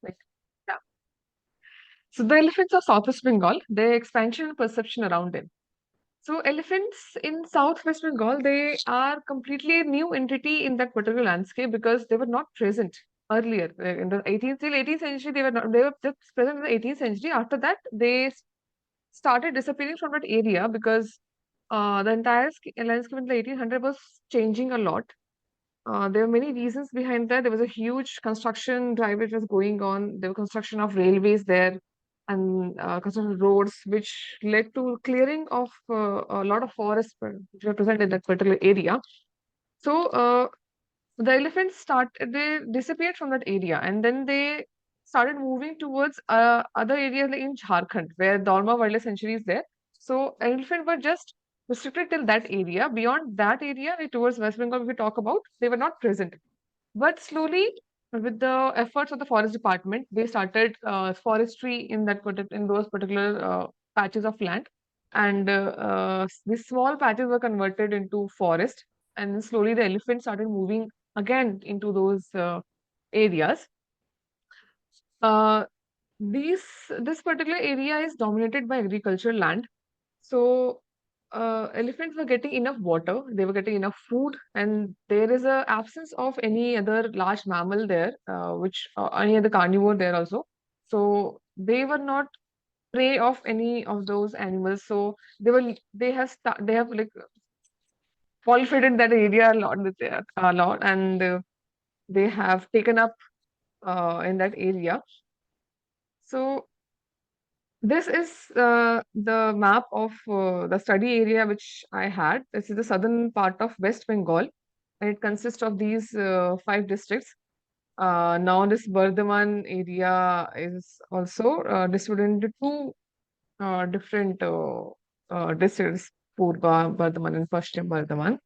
Like, yeah. So the elephants of South West Bengal, their expansion and perception around it. So elephants in South West Bengal, they are completely a new entity in that particular landscape because they were not present earlier. In the 18th till 18th century, they were not, they were just present in the 18th century. After that, they started disappearing from that area because the entire landscape in the 1800 was changing a lot. There were many reasons behind that. There was a huge construction drive which was going on. There was construction of railways there and construction of roads, which led to clearing of a lot of forests which were present in that particular area. So the elephants they disappeared from that area, and then they started moving towards other areas like in Jharkhand, where Dalma Wildlife Sanctuary is there. So elephants were just restricted till that area. Beyond that area, like towards West Bengal, if we talk about, they were not present. But slowly, with the efforts of the forest department, they started forestry in in those particular patches of land, and these small patches were converted into forest. And then slowly, the elephants started moving again into those areas. Uh, these this particular area is dominated by agricultural land, so elephants were getting enough water, they were getting enough food, and there is a absence of any other large mammal there, which any other carnivore there also. So they were not prey of any of those animals. So they have like proliferated that area a lot, a lot, and they have taken up in that area. So this is the map of the study area which I had. This is the southern part of West Bengal, and it consists of these five districts. Now, this Bardhaman area is also distributed into two different districts, Purba Bardhaman and Pashchim Bardhaman.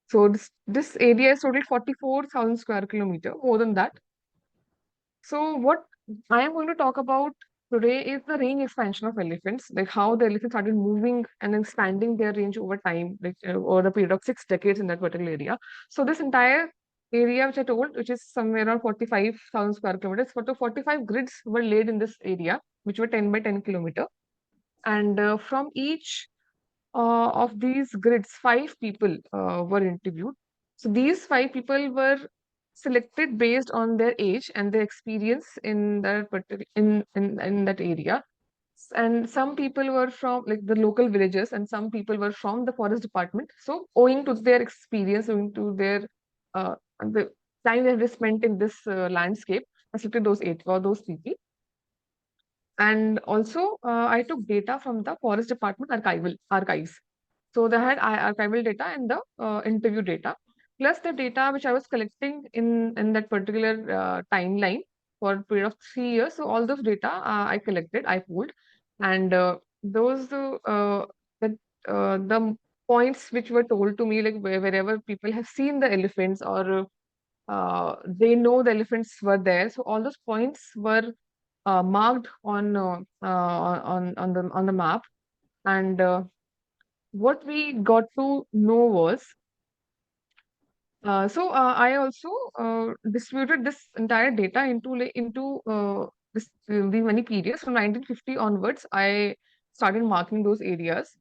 So, this area is total 44,000 square kilometer, more than that. So, what I am going to talk about today is the range expansion of elephants, like how the elephants started moving and expanding their range over time, like over the period of 6 decades in that particular area. So, this entire area, which I told, which is somewhere around 45,000 square kilometers, 45 grids were laid in this area, which were 10 by 10 kilometer. And from each of these grids, five people were interviewed. So these five people were selected based on their age and their experience in that particular in that area. And some people were from like the local villagers, and some people were from the forest department. So owing to their experience, owing to their the time they have spent in this landscape, I selected those eight or those people. And also, I took data from the forest department archives. So they had archival data and the interview data, plus the data which I was collecting in that particular timeline for a period of 3 years. So all those data I collected, I pulled, and those that the points which were told to me, like wherever people have seen the elephants or they know the elephants were there. So all those points were marked on the map, and what we got to know was I also distributed this entire data into the many periods from 1950 onwards. I started marking those areas.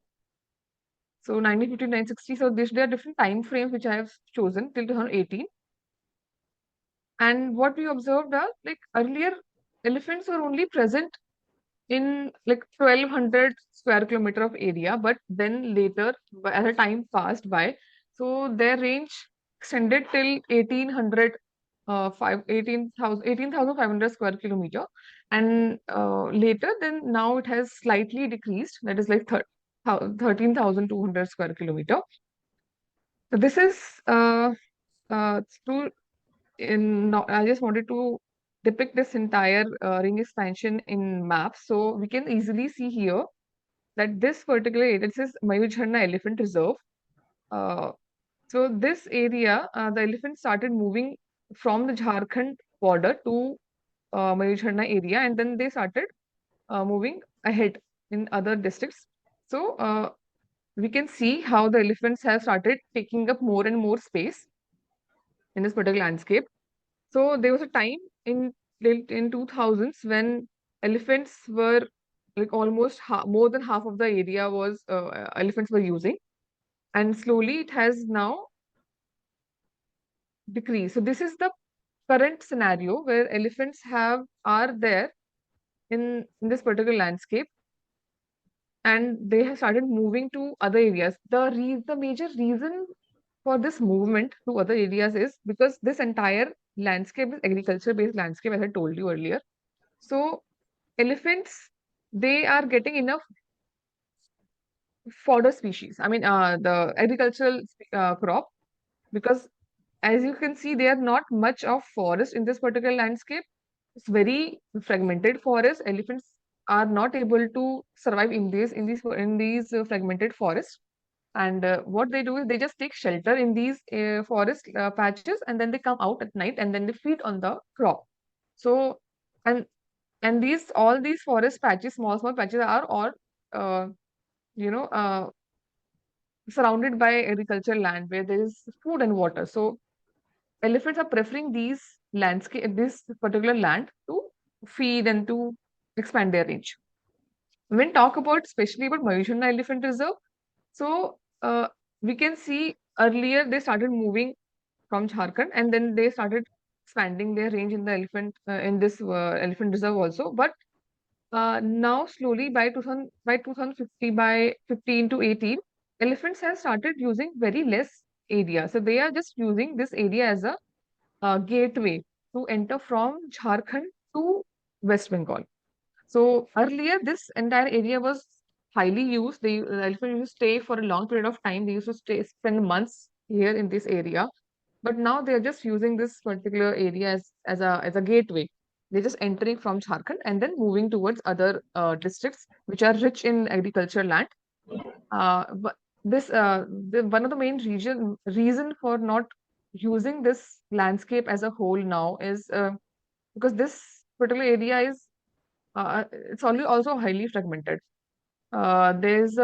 So 1950 to 1960. So there are different time frames which I have chosen till 2018. And what we observed are like earlier elephants were only present in like 1200 square kilometer of area, but then later as the time passed by, so their range extended till 1800 18,500 square kilometer, and later then now it has slightly decreased, that is like 13,200 square kilometer. So this is to in now I just wanted to depict this entire ring expansion in maps. So we can easily see here that this particular area, this is Mayurjharna Elephant Reserve. Uh, so this area, the elephants started moving from the Jharkhand border to Mayurjharna area, and then they started moving ahead in other districts. So we can see how the elephants have started taking up more and more space in this particular landscape. So there was a time in in 2000s when elephants were like almost more than half of the area was elephants were using, and slowly it has now decreased. So this is the current scenario where elephants have are there in this particular landscape, and they have started moving to other areas. The major reason for this movement to other areas is because this entire landscape is agriculture based landscape, as I told you earlier. So elephants, they are getting enough fodder species. I mean, the agricultural crop, because as you can see, there are not much of forest in this particular landscape. It's very fragmented forest. Elephants are not able to survive in these fragmented forests. And what they do is they just take shelter in these forest patches, and then they come out at night, and then they feed on the crop. So, and these all these forest patches, small patches, are all uh, you know surrounded by agricultural land where there is food and water. So elephants are preferring this particular land to feed and to expand their range. When talk about especially about Mayujhana Elephant Reserve, so we can see earlier they started moving from Jharkhand, and then they started expanding their range in the in this elephant reserve also. But now slowly by 2050, by 15 to 18, elephants have started using very less area. So they are just using this area as a gateway to enter from Jharkhand to West Bengal. So earlier, this entire area was highly used. The elephant used to stay for a long period of time. They used to spend months here in this area. But now they are just using this particular area as a gateway. They're just entering from Jharkhand and then moving towards other districts which are rich in agricultural land. But one of the main reason for not using this landscape as a whole now is because this particular area is it's only also highly fragmented. There's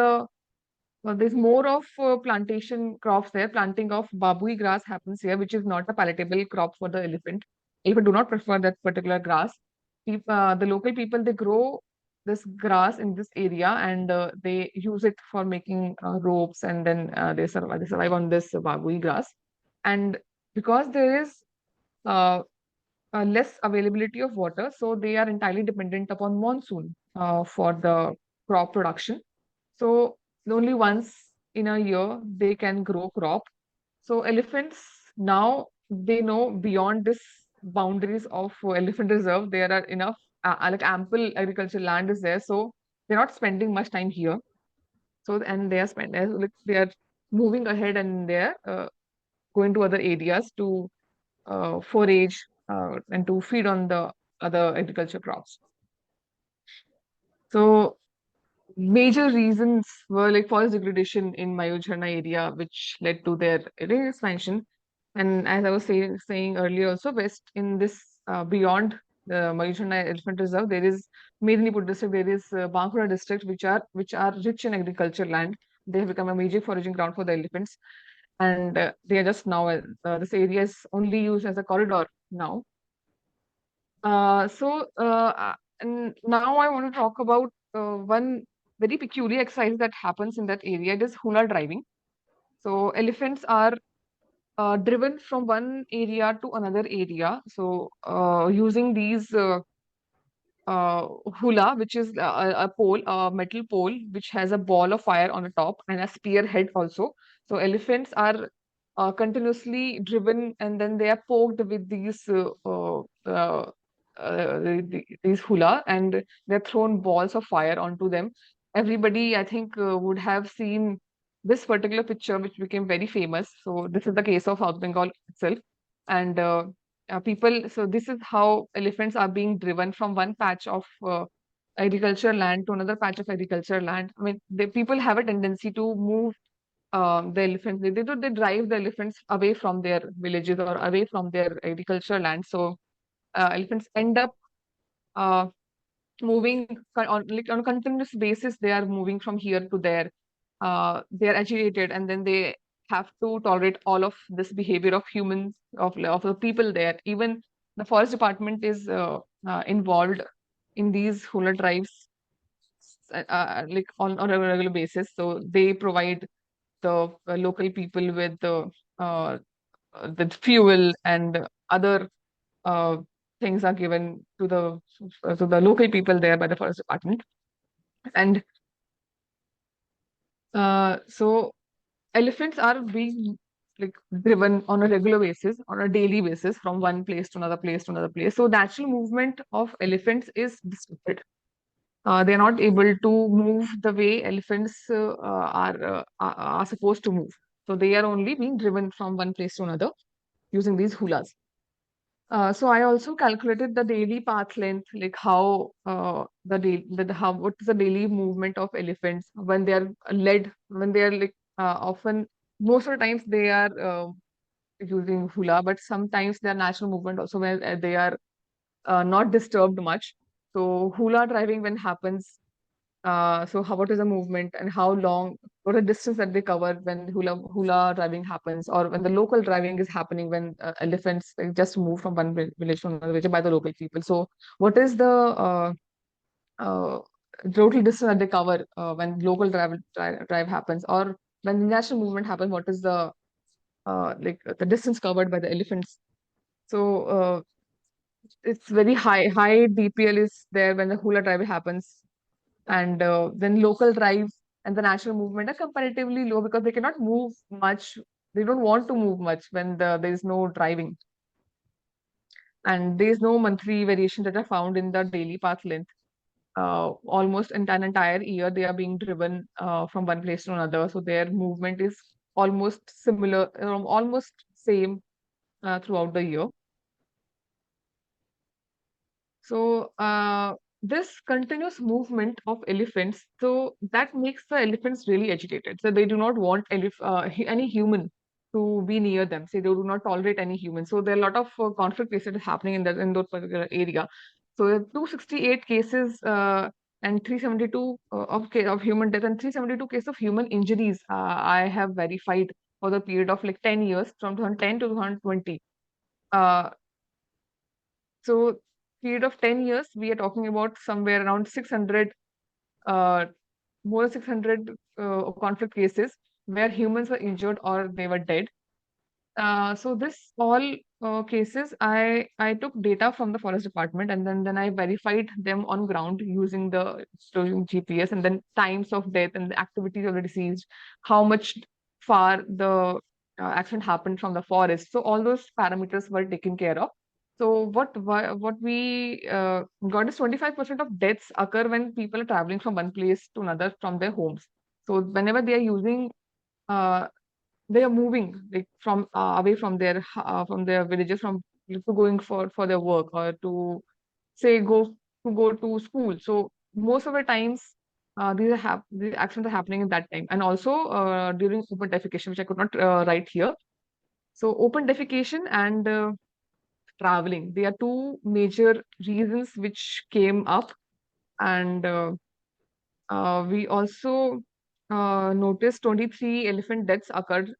more of plantation crops there. Planting of babui grass happens here, which is not a palatable crop for the elephant. Elephant do not prefer that particular grass. The local people, they grow this grass in this area, and they use it for making ropes, and then they survive on this babui grass. And because there is uh, less availability of water, so they are entirely dependent upon monsoon for the crop production. So only once in a year they can grow crop. So elephants now, they know beyond this boundaries of elephant reserve, there are enough like ample agricultural land is there. So they're not spending much time here. So and like they are moving ahead, and they're going to other areas to forage and to feed on the other agriculture crops. So major reasons were like forest degradation in Mayojhana area, which led to their area expansion. And as I was saying earlier, also west in this beyond the Mayojhana Elephant Reserve, there is Medinipur district, there is Bankura district, which are rich in agriculture land. They have become a major foraging ground for the elephants, and they are just now this area is only used as a corridor now. And now I want to talk about one very peculiar exercise that happens in that area. It is hula driving. So elephants are driven from one area to another area. So using these hula, which is a pole, a metal pole, which has a ball of fire on the top and a spear head also. So elephants are continuously driven, and then they are poked with these hula, and they're thrown balls of fire onto them. Everybody, I think, would have seen this particular picture, which became very famous. So this is the case of South Bengal itself, and so this is how elephants are being driven from one patch of agriculture land to another patch of agriculture land. I mean, people have a tendency to move the elephants. They drive the elephants away from their villages or away from their agriculture land. So elephants end up uh, moving on a continuous basis. They are moving from here to there. They are agitated, and then they have to tolerate all of this behavior of humans, of the people there. Even the forest department is involved in these hula drives like on a regular basis. So they provide the local people with uh, the fuel and other uh, things are given to the local people there by the forest department. And so elephants are being like driven on a regular basis, on a daily basis, from one place to another place to another place. So natural movement of elephants is disrupted. They're not able to move the way elephants are supposed to move. So they are only being driven from one place to another using these hulas. So I also calculated the daily path length, like how how what is the daily movement of elephants when they are led, when they are like often most of the times they are using hula, but sometimes their natural movement also where they are not disturbed much. So hula driving when happens, so how what is the movement and how long, what is the distance that they cover when hula driving happens, or when the local driving is happening when elephants like, just move from one village to another village by the local people. So what is the uh, total distance that they cover when local drive happens, or when the national movement happens? What is the like the distance covered by the elephants? So it's very high DPL is there when the hula drive happens, and then local drive and the natural movement are comparatively low because they cannot move much. They don't want to move much when there is no driving, and there is no monthly variation that are found in the daily path length. Almost in an entire year, they are being driven from one place to another, so their movement is almost similar, almost same throughout the year. So this continuous movement of elephants, so that makes the elephants really agitated. So they do not want any human to be near them. Say they do not tolerate any human. So there are a lot of conflict cases happening in that particular area. So there are 268 cases and 372 of human death and 372 cases of human injuries. I have verified for the period of like 10 years from 2010 to 2020. Uh, so period of 10 years, we are talking about somewhere around 600, uh, more than 600 conflict cases where humans were injured or they were dead. So this all cases, I took data from the forest department, and then I verified them on ground using GPS, and then times of death and the activities of the deceased, how much far the accident happened from the forest. So all those parameters were taken care of. So what we got is 25% of deaths occur when people are traveling from one place to another from their homes. So whenever they are using uh, they are moving like from away from their villages from to going for their work, or to say go to school. So most of the times these actions are happening in that time, and also during open defecation, which I could not write here. So open defecation and traveling, they are two major reasons which came up. And we also noticed 23 elephant deaths occurred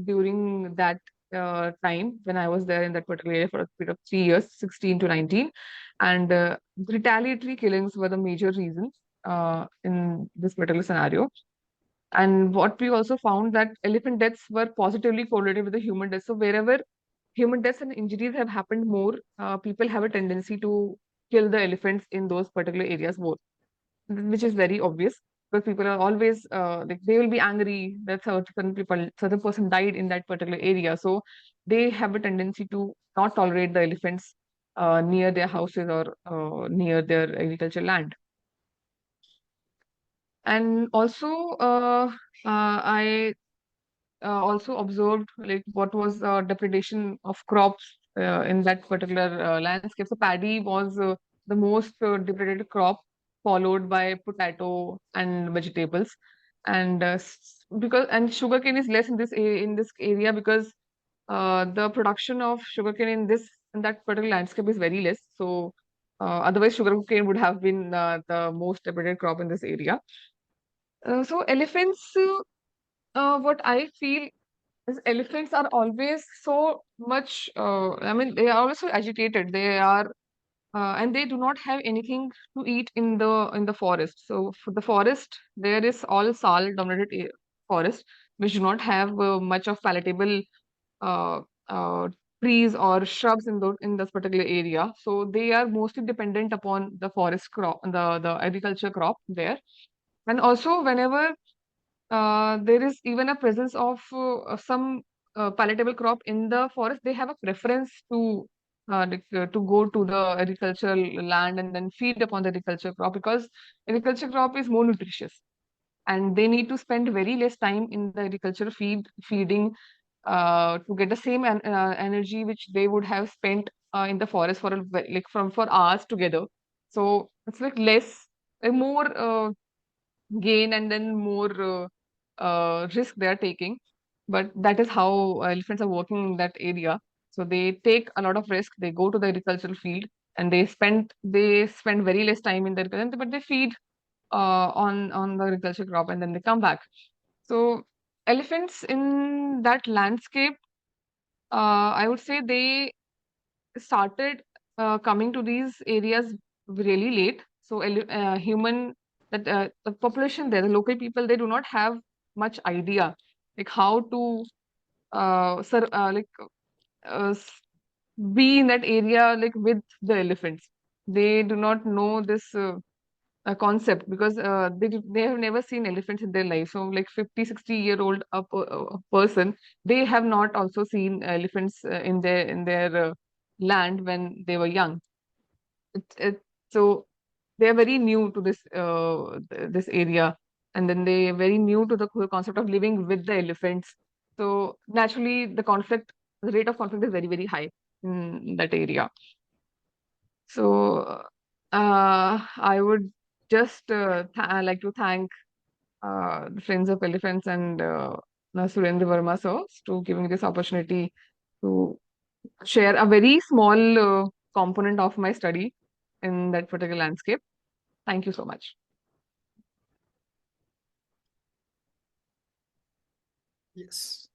during that time when I was there in that particular area for a period of 3 years, 16 to 19. And retaliatory killings were the major reasons in this particular scenario. And what we also found that elephant deaths were positively correlated with the human deaths. So wherever human deaths and injuries have happened more, people have a tendency to kill the elephants in those particular areas more, which is very obvious because people are always like they will be angry that certain person died in that particular area, so they have a tendency to not tolerate the elephants near their houses or near their agricultural land. And also I also observed like what was depredation of crops in that particular landscape. So paddy was the most depreded crop, followed by potato and vegetables. And because and sugarcane is less in in this area because the production of sugarcane in that particular landscape is very less. So otherwise, sugarcane would have been the most depreded crop in this area. So elephants, what I feel These elephants are always so much, I mean, they are always so agitated. They are, and they do not have anything to eat in the forest. So for the forest, there is all sal dominated forest, which do not have much of palatable uh, uh, trees or shrubs in this particular area. So they are mostly dependent upon the forest crop, the agriculture crop there. And also, whenever there is even a presence of some palatable crop in the forest, they have a preference to go to the agricultural land and then feed upon the agriculture crop, because agriculture crop is more nutritious, and they need to spend very less time in the agriculture feeding to get the same energy which they would have spent in the forest for like from for hours together. So it's like less, more gain, and then more risk they are taking. But that is how elephants are working in that area. So they take a lot of risk. They go to the agricultural field and they spend very less time in the agriculture, but they feed on the agriculture crop and then they come back. So elephants in that landscape, I would say they started coming to these areas really late. So human that the population there, the local people, they do not have much idea like how to like s- be in that area like with the elephants. They do not know this concept because they have never seen elephants in their life. So like 50, 60-year-old person, they have not also seen elephants in their land when they were young. It, so they are very new to this area, and then they are very new to the whole concept of living with the elephants. So naturally, the rate of conflict is very, very high in that area. So I would just like to thank the Friends of Elephants and Surendra Verma sir to giving this opportunity to share a very small component of my study in that particular landscape. Thank you so much. Yes.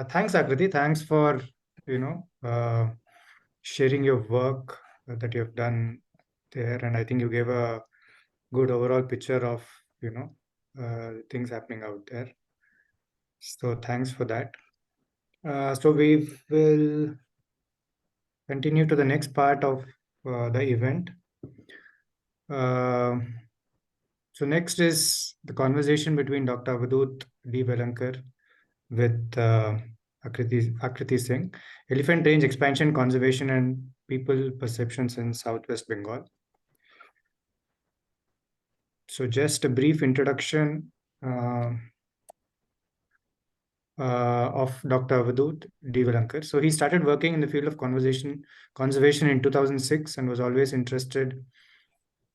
Thanks, Akriti. Thanks for sharing your work that you have done there, and I think you gave a good overall picture of things happening out there. So thanks for that. So we will continue to the next part of the event. Uh, so next is the conversation between Dr. Avadhoot D. Velankar with Aakriti Singh, Elephant Range Expansion, Conservation and People Perceptions in South West Bengal. So just a brief introduction uh, of Dr. Avadhoot D. Velankar. So he started working in the field of conservation in 2006 and was always interested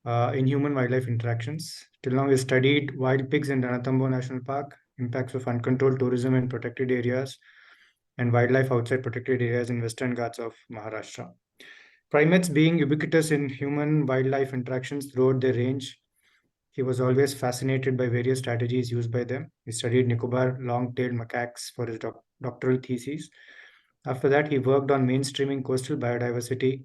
in human-wildlife interactions. Till now, he studied wild pigs in Ranathambo National Park, impacts of uncontrolled tourism in protected areas, and wildlife outside protected areas in Western Ghats of Maharashtra. Primates being ubiquitous in human-wildlife interactions throughout their range, he was always fascinated by various strategies used by them. He studied Nicobar long-tailed macaques for his doctoral thesis. After that, he worked on mainstreaming coastal biodiversity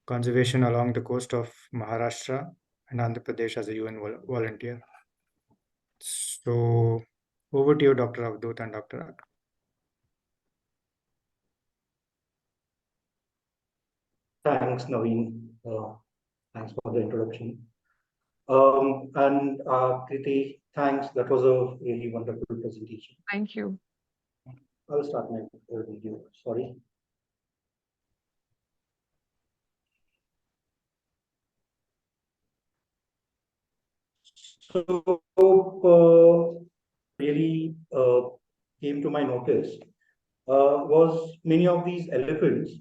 conservation along the coast of Maharashtra and Andhra Pradesh as a UN volunteer. So, over to you, Dr. Avadhoot and Dr. Ak. Thanks, Naveen. Thanks for the introduction. And Kriti, thanks. That was a really wonderful presentation. Thank you. I'll start my video. Sorry. So, really came to my notice was many of these elephants.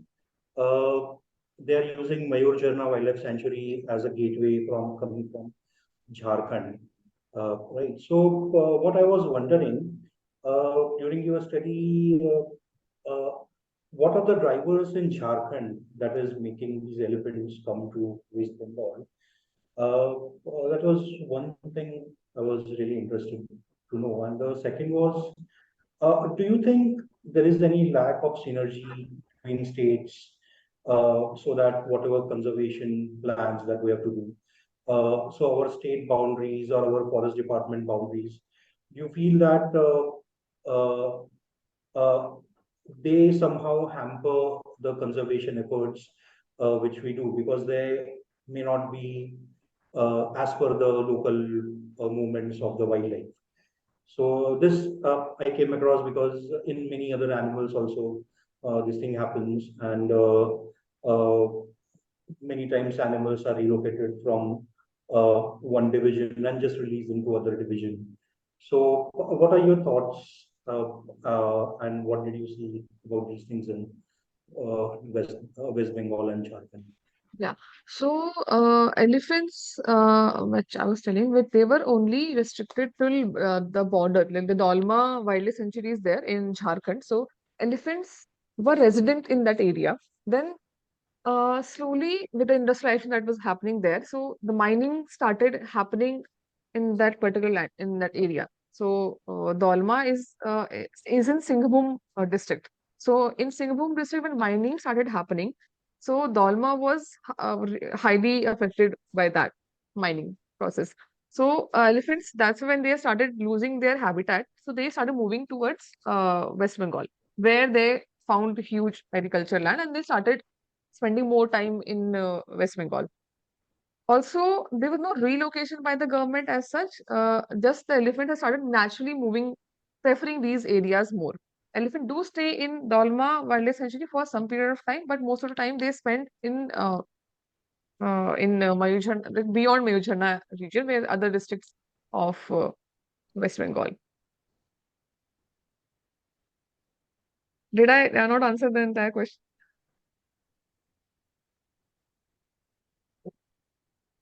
Uh, they are using Mayur Wildlife Sanctuary as a gateway from coming from Jharkhand. Right. So, what I was wondering during your study, what are the drivers in Jharkhand that is making these elephants come to West Bengal? That was one thing I was really interested to know. And the second was Do you think there is any lack of synergy between states so that whatever conservation plans that we have to do, so our state boundaries or our forest department boundaries, do you feel that uh, uh, they somehow hamper the conservation efforts which we do because they may not be as per the local movements of the wildlife? So this I came across because in many other animals also this thing happens, and uh, many times animals are relocated from one division and just released into other division. So what are your thoughts and what did you see about these things in West Bengal and Jharkhand? Yeah. So, elephants, which I was telling, which they were only restricted till the border, like the Dolma Wildlife Sanctuary is there in Jharkhand. So, elephants were resident in that area. Then, slowly, with the industrialization that was happening there, so the mining started happening in that particular land, in that area. So, Dolma is in Singhbhum district. So, in Singhbhum district, when mining started happening, so Dolma was highly affected by that mining process. So, elephants, that's when they started losing their habitat. So, they started moving towards West Bengal, where they found huge agricultural land and they started spending more time in West Bengal. Also, there was no relocation by the government as such. Just the elephant has started naturally moving, preferring these areas more. Elephant do stay in Dolma Wildlife Sanctuary for some period of time, but most of the time they spend in Mayurjhana, like beyond Mayurjhana region, where other districts of West Bengal. Did I not answer the entire question?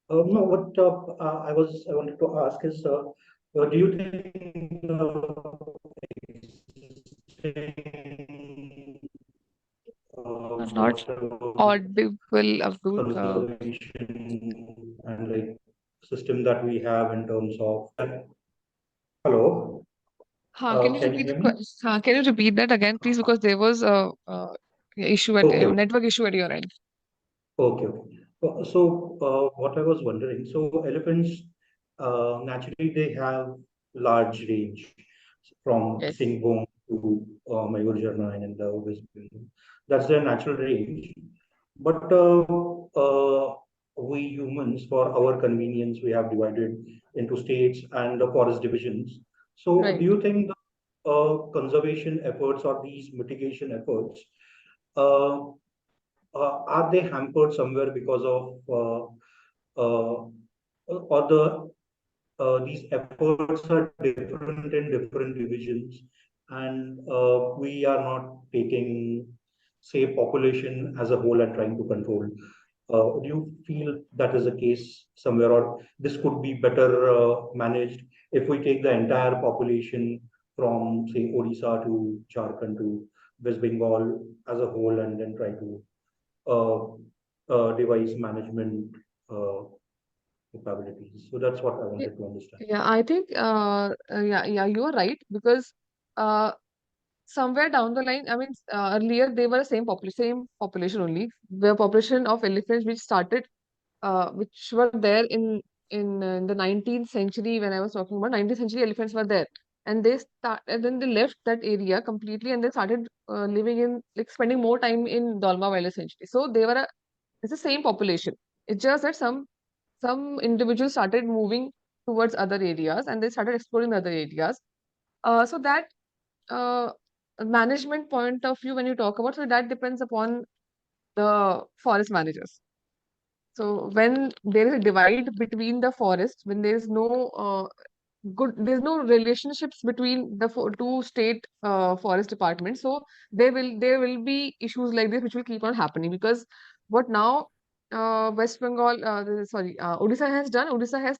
No, what I wanted to ask is, do you think existing I'm not whatever audible, Abdul. conservation and like system that we have in terms of hello, Can you can you repeat the hear me? question? Can you repeat that again, please? Because there was a issue at Okay, network issue at your end. okay, okay. What I was wondering, so elephants naturally they have large range from Yes. Singhbom to Mayurjana and the West Bengal. That's their natural range. But we humans, for our convenience, we have divided into states and the forest divisions. So, do Right. you think the conservation efforts or these mitigation efforts uh, are they hampered somewhere because of or these efforts are different in different divisions, and we are not taking, say, population as a whole and trying to control. Do you feel that is the case somewhere, or this could be better managed if we take the entire population from, say, Odisha to Jharkhand to West Bengal as a whole, and then try to uh, devise management uh, capabilities? So that's what I Ye- wanted to understand. Yeah, I think yeah, you're right because uh, somewhere down the line, I mean, earlier they were the same population only. The population of elephants which started which were there in the 19th century when I was talking about 19th century elephants were there and then they left that area completely and they started living in like spending more time in Dolma Wildlife Sanctuary. So it's the same population. It's just that some individuals started moving towards other areas and they started exploring other areas. So that uh, management point of view when you talk about so that depends upon the forest managers. So when there is a divide between the forest, when there is there's no relationships between the two state forest departments. So there will be issues like this which will keep on happening because what now West Bengal, Odisha has done. Odisha has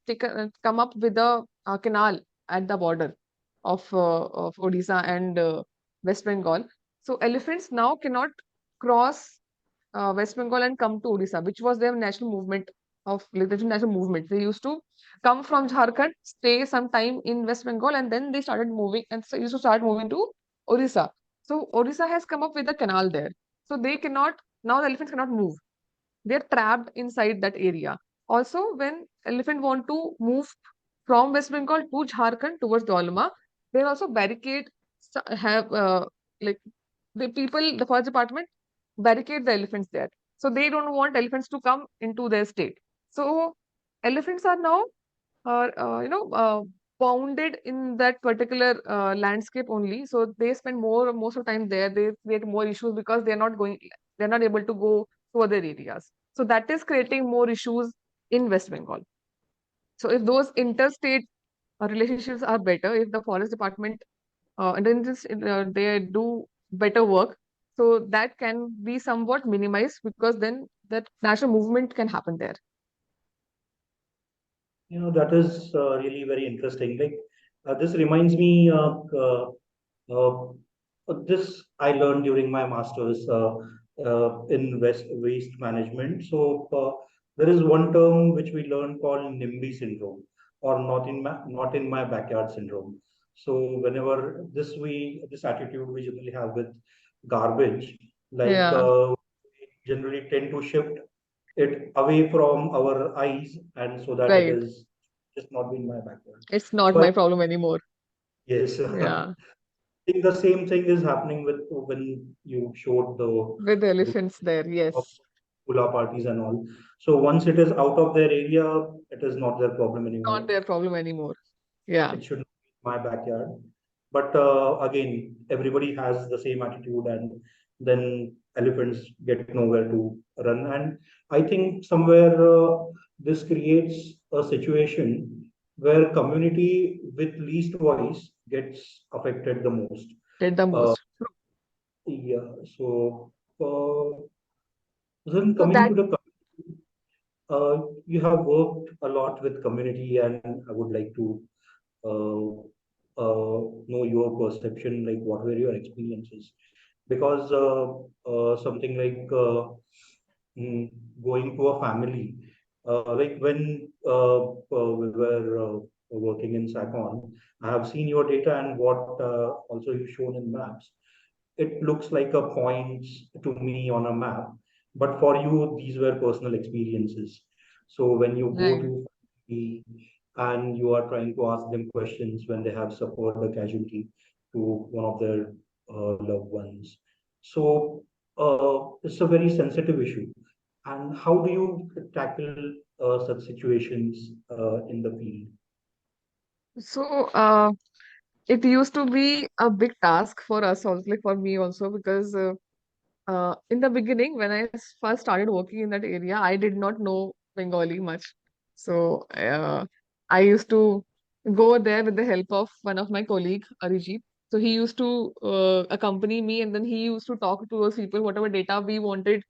come up with a canal at the border of Odisha and West Bengal. So elephants now cannot cross West Bengal and come to Odisha, which was their national movement like the national movement. They used to come from Jharkhand, stay some time in West Bengal, and then they started moving and so used to start moving to Orissa. So Orissa has come up with a canal there. So they cannot, now the elephants cannot move. They're trapped inside that area. Also, when elephant want to move from West Bengal to Jharkhand towards Dolma, they also barricade, have like the people, the forest department barricade the elephants there. So they don't want elephants to come into their state. So elephants are now bounded in that particular landscape only. So they spend most of time there. They create more issues because they're not able to go to other areas. So that is creating more issues in West Bengal. So if those interstate relationships are better, if the forest department and then they do better work, so that can be somewhat minimized because then that natural movement can happen there. That is really very interesting. Like this reminds me this I learned during my master's in waste management. So there is one term which we learned called NIMBY syndrome, or not in my backyard syndrome. So whenever this attitude we generally have with garbage, like Yeah, generally tend to shift it away from our eyes, and so that it right. is just not in my backyard. It's not So my problem anymore. yes, Yeah, I think the same thing is happening with when you showed with the the elephants there, of yes. hula parties and all. So once it is out of their area, it is not their problem Not anymore. their problem anymore. Yeah, It should not be my backyard. But again, everybody has the same attitude, and then elephants get nowhere to run. And I think somewhere this creates a situation where community with least voice gets affected the most. did the Uh, most. yeah. So then So coming that to the you have worked a lot with community, and I would like to uh, know your perception, like what were your experiences? Because something like going to a family, like when we were working in SACON, I have seen your data and what also you shown in maps. It looks like a points to me on a map, but for you, these were personal experiences. So when you go right. to family and you are trying to ask them questions when they have suffered a casualty to one of their loved ones, so it's a very sensitive issue. And how do you tackle such situations in the field? So it used to be a big task for us also, like for me also, because in the beginning, when I first started working in that area, I did not know Bengali much. So I used to go there with the help of one of my colleague, Arijit. So he used to accompany me, and then he used to talk to those people, whatever data we wanted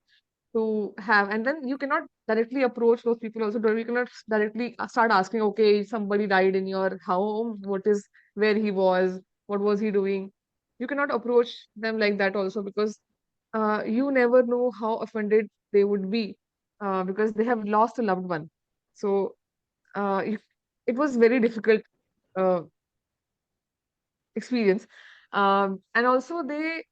to have. And then you cannot directly approach those people also. You cannot directly start asking, okay, somebody died in your home, what is, where he was, what was he doing? You cannot approach them like that also, because you never know how offended they would be because they have lost a loved one. So you, it was very difficult uh, experience. And also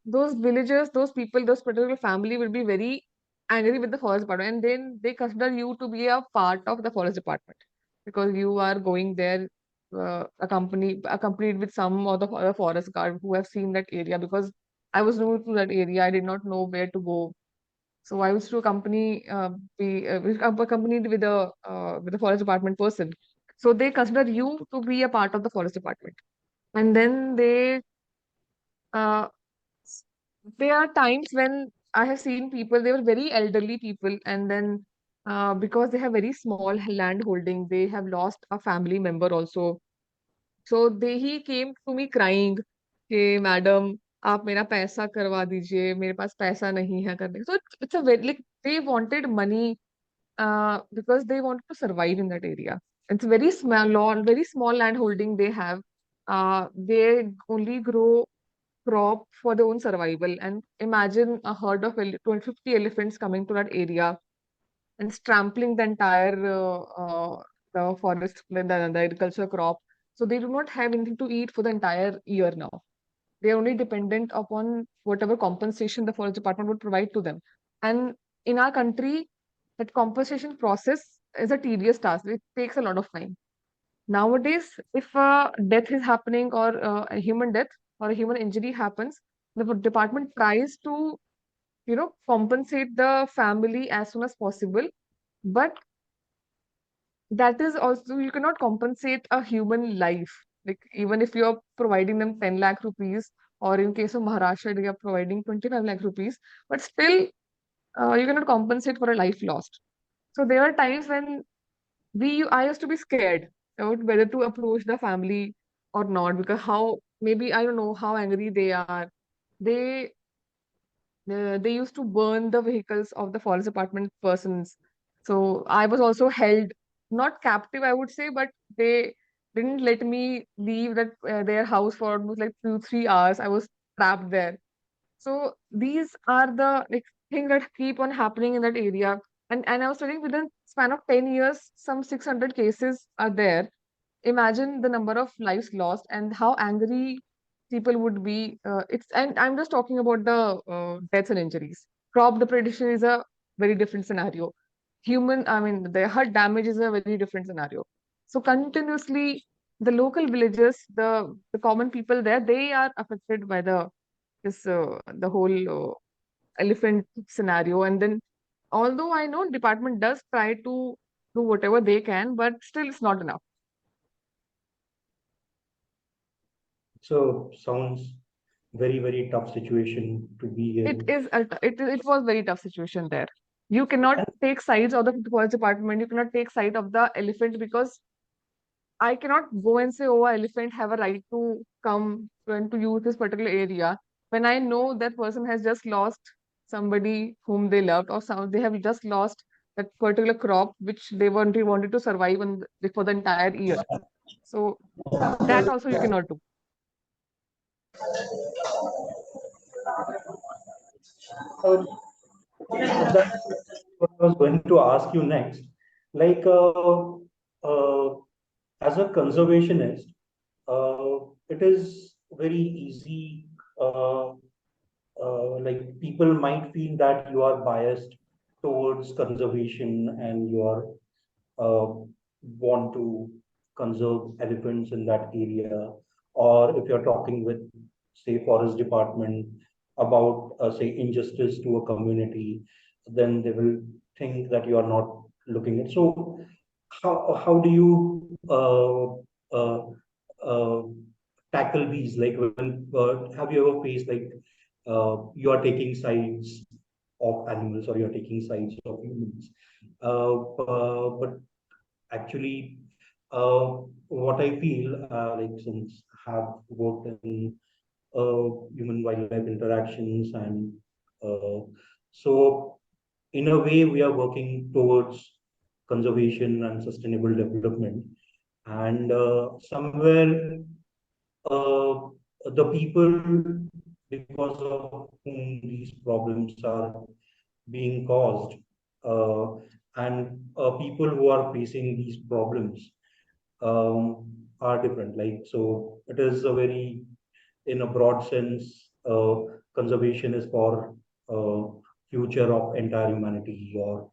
those villagers, those people, those particular family will be very angry with the forest department, and then they consider you to be a part of the forest department because you are going there accompanied with some of the other forest guard who have seen that area. Because I was new to that area, I did not know where to go. So I was to be accompanied with the forest department person. So they consider you to be a part of the forest department, and then uh, there are times when I have seen people, they were very elderly people, and then because they have very small land holding, they have lost a family member also. So he came to me crying कि madam आप मेरा पैसा करवा दीजिए, मेरे पास पैसा नहीं है करने. So it's a very, like, they wanted money because they wanted to survive in that area. It's very small land holding they have. They only grow crop for their own survival. And imagine a herd of 250 elephants coming to that area and trampling the entire the forest, the agriculture crop. So they do not have anything to eat for the entire year now. They're only dependent upon whatever compensation the forest department would provide to them. And in our country, that compensation process is a tedious task. It takes a lot of time. Nowadays, if a death is happening or a human death or a human injury happens, the department tries to, compensate the family as soon as possible. But that is also, you cannot compensate a human life. Like, even if you're providing them 10 lakh rupees, or in case of Maharashtra, they are providing 25 lakh rupees, but still, you cannot compensate for a life lost. So there are times when I used to be scared about whether to approach the family or not, because how, maybe I don't know how angry they are. They they used to burn the vehicles of the forest department persons. So I was also held, not captive, I would say, but they didn't let me leave their house for almost like 2 3 hours. I was trapped there. So these are the like things that keep on happening in that area. And I was telling, within span of 10 years, some 600 cases are there. Imagine the number of lives lost and how angry people would be. And I'm just talking about the deaths and injuries. Crop depredation is a very different scenario. I mean, the heart damage is a very different scenario. So continuously, the local villages, the common people there, they are affected by the whole elephant scenario. And then, although I know department does try to do whatever they can, but still it's not enough. So sounds very, very tough situation to be It in. is it was very tough situation there. You cannot And take sides of the forest department. You cannot take side of the elephant, because I cannot go and say, oh, elephant have a right to come and to use this particular area when I know that person has just lost somebody whom they loved, or they have just lost that particular crop which they wanted to survive for the entire year. So that also you cannot do. uh, that's what I was going to ask you next. Like, uh, as a conservationist, it is very easy. Like people might feel that you are biased towards conservation and you are want to conserve elephants in that area, or if you're talking with, say, forest department about, say, injustice to a community, then they will think that you are not looking at. So, how do you uh, tackle these? Like, when have you ever faced like you are taking sides of animals or you're taking sides of humans? But actually, what I feel, like since I have worked in human wildlife interactions, and uh, so in a way we are working towards conservation and sustainable development, and somewhere uh, the people because of whom these problems are being caused, uh, and people who are facing these problems are different. Like, so it is a very, in a broad sense, conservation is for future of entire humanity, or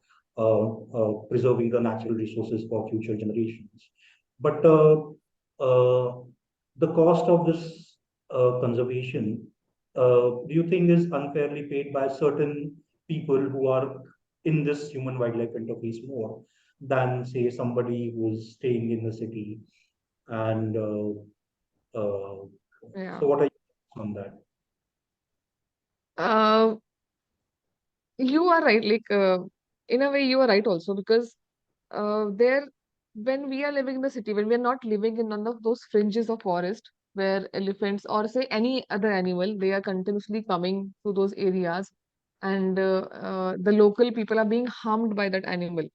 preserving the natural resources for future generations. But the cost of this conservation, do you think is unfairly paid by certain people who are in this human wildlife interface more than, say, somebody who's staying in the city? And Yeah. so, what are your thoughts on that? Uh, you are right. Like, in a way, you are right also, because there, when we are living in the city, when we are not living in none of those fringes of forest where elephants or say any other animal, they are continuously coming to those areas, and the local people are being harmed by that animal,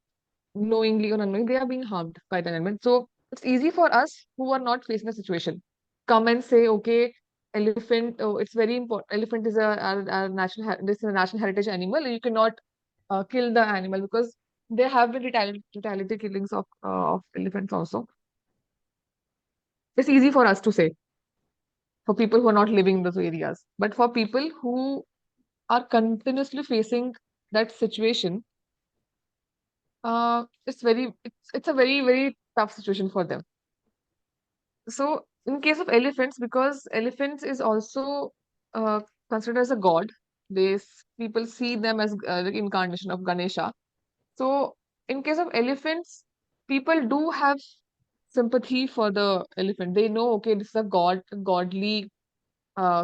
knowingly or unknowingly, they are being harmed by the environment. So it's easy for us who are not facing a situation come and say, okay, elephant, oh, it's very important. Elephant is a this is a national heritage animal. You cannot kill the animal, because there have been retaliatory killings of elephants also. It's easy for us to say. for people who are not living in those areas. But for people who are continuously facing that situation, it's a very tough situation for them. So in case of elephants, because elephants is also uh, considered as a god, people see them as the incarnation of Ganesha. So in case of elephants, people do have sympathy for the elephant. They know, okay, this is a godly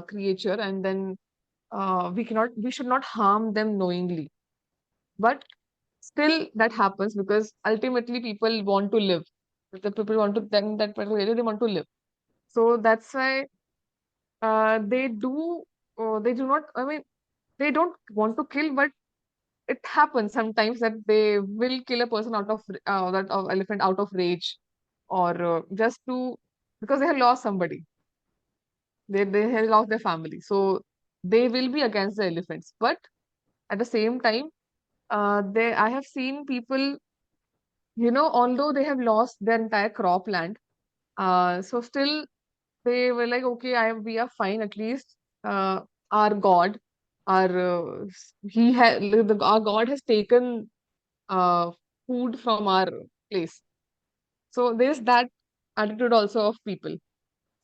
creature, and then we should not harm them knowingly. But still, that happens because ultimately people want to live. If the people want to, then that particular area, they want to live. So that's why they do not, I mean, they don't want to kill, but it happens sometimes that they will kill a person out of that elephant out of rage, or just to because they have lost somebody. They have lost their family, so they will be against the elephants. But at the same time, they I have seen people, although they have lost their entire cropland, so still they were like, okay, we are fine. At least our God, our God has taken uh, food from our place. So there's that attitude also of people.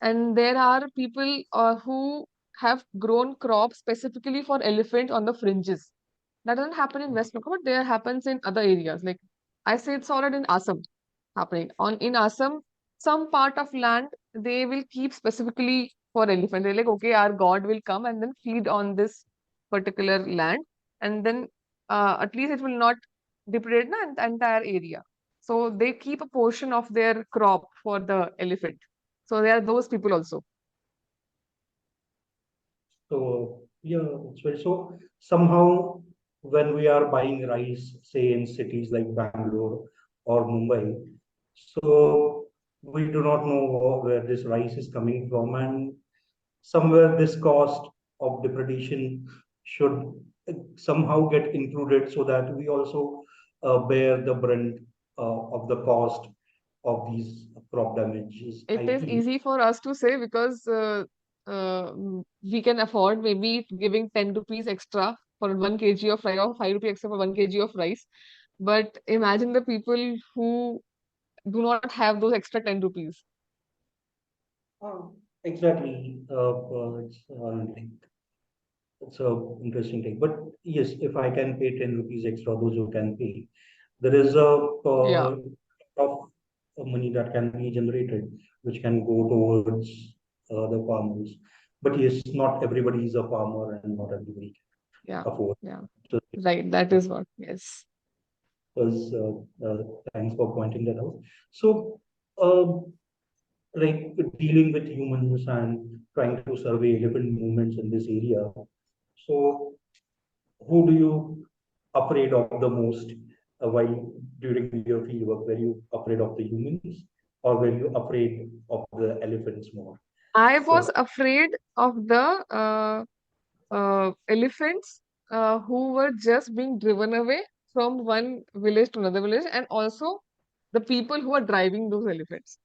And there are people who have grown crops specifically for elephant on the fringes. That doesn't happen in West Bengal, but there happens in other areas. Like I say, it's already in Assam happening. In Assam, some part of land they will keep specifically for elephant. They're like, okay, our god will come and then feed on this particular land, and then at least it will not depreciate the entire area. So they keep a portion of their crop for the elephant. So there are those people also. So yeah, it's very so somehow when we are buying rice, say in cities like Bangalore or Mumbai, so we do not know where this rice is coming from, and somewhere this cost of depredation should somehow get included so that we also bear the brunt of the cost of these crop damages, It I is feel. easy for us to say because we can afford maybe giving 10 rupees extra for 1 kg of rice, or 5 rupees extra for 1 kg of rice. But imagine the people who do not have those extra 10 rupees. Exactly. It's a interesting thing. But yes, if I can pay 10 rupees extra, those who can pay, there is a Yeah, of money that can be generated, which can go towards the farmers. But yes, not everybody is a farmer and not everybody yeah, can afford. yeah. So, Right. That is what. Yes. because, thanks for pointing that out. So, um, like dealing with humans and trying to survey elephant movements in this area. So, who do you afraid of the most while during your field work? Were you afraid of the humans or were you afraid of the elephants more? I was So, afraid of the elephants who were just being driven away from one village to another village, and also the people who are driving those elephants.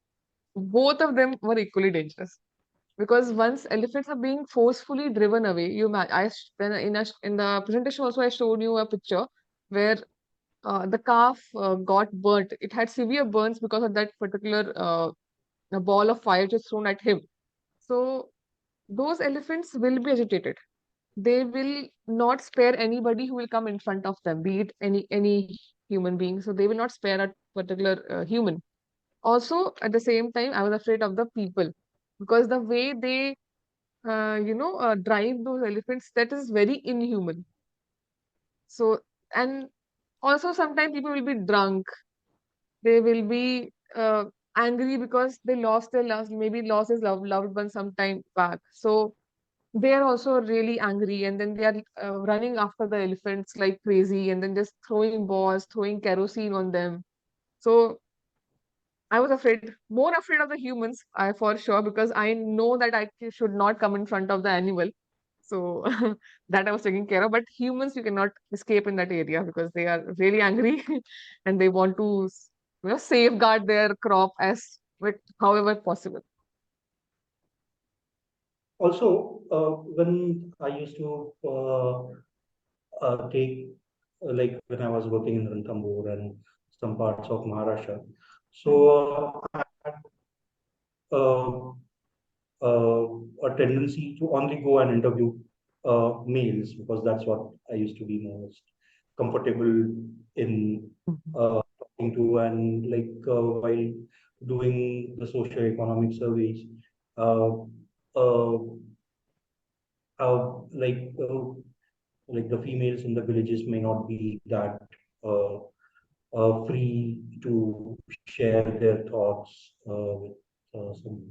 Both of them were equally dangerous because once elephants are being forcefully driven away, when in the presentation also I showed you a picture where the calf got burnt. It had severe burns because of that particular a ball of fire just thrown at him. So those elephants will be agitated. They will not spare anybody who will come in front of them, be it any human being. So they will not spare a particular human. Also, at the same time, I was afraid of the people because the way they, drive those elephants, that is very inhuman. So, and also sometimes people will be drunk. They will be angry because they lost their last, maybe lost his loved one some time back. So they are also really angry, and then they are running after the elephants like crazy, and then just throwing balls, throwing kerosene on them. So I was more afraid of the humans, I for sure, because I know that should not come in front of the animal. So that I was taking care of. But humans, you cannot escape in that area because they are really angry and they want to, safeguard their crop as with however possible. Also, when I used to take, like when I was working in Ranthambore and some parts of Maharashtra, so I had uh, uh, a tendency to only go and interview males because that's what I used to be most comfortable in talking to, and like while doing the socio-economic surveys, uh, uh, uh, like uh, like the females in the villages may not be that uh, free to share their thoughts with some.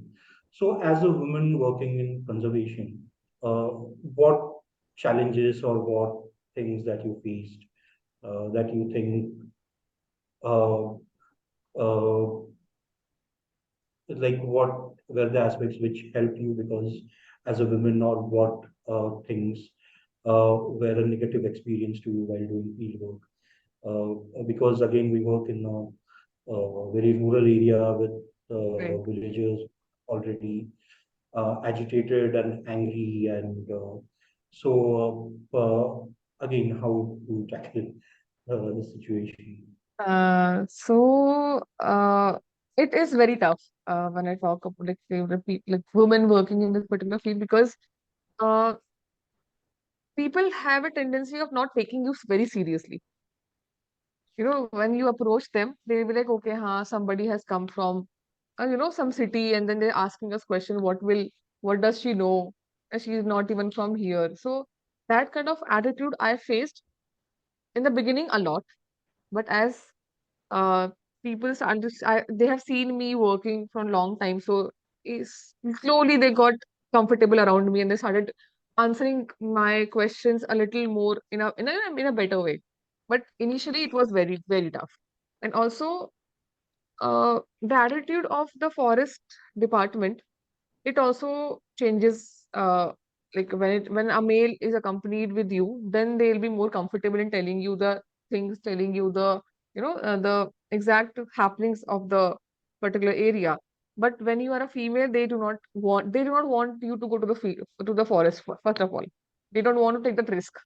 So, as a woman working in conservation, what challenges or what things that you faced that you think uh, uh, like what were the aspects which helped you because as a woman, or what things were a negative experience to you while doing field work? Because again, we work in a very rural area with Right. villagers already agitated and angry, and again, how to tackle the situation. So it is very tough when I talk about like favorite people, like women working in this particular field, because uh, people have a tendency of not taking you very seriously. When you approach them, they'll be like, okay, somebody has come from, some city, and then they're asking us question, what does she know? And she's not even from here. So that kind of attitude I faced in the beginning a lot, but as uh, people start they have seen me working for a long time, so slowly they got comfortable around me and they started answering my questions a little more in a better way. But initially it was very very tough. And also the attitude of the forest department, it also changes. Like when a male is accompanied with you, then they'll be more comfortable in telling you the things, telling you the exact happenings of the particular area. But when you are a female, they do not want you to go to the field, to the forest. First of all, they don't want to take that risk.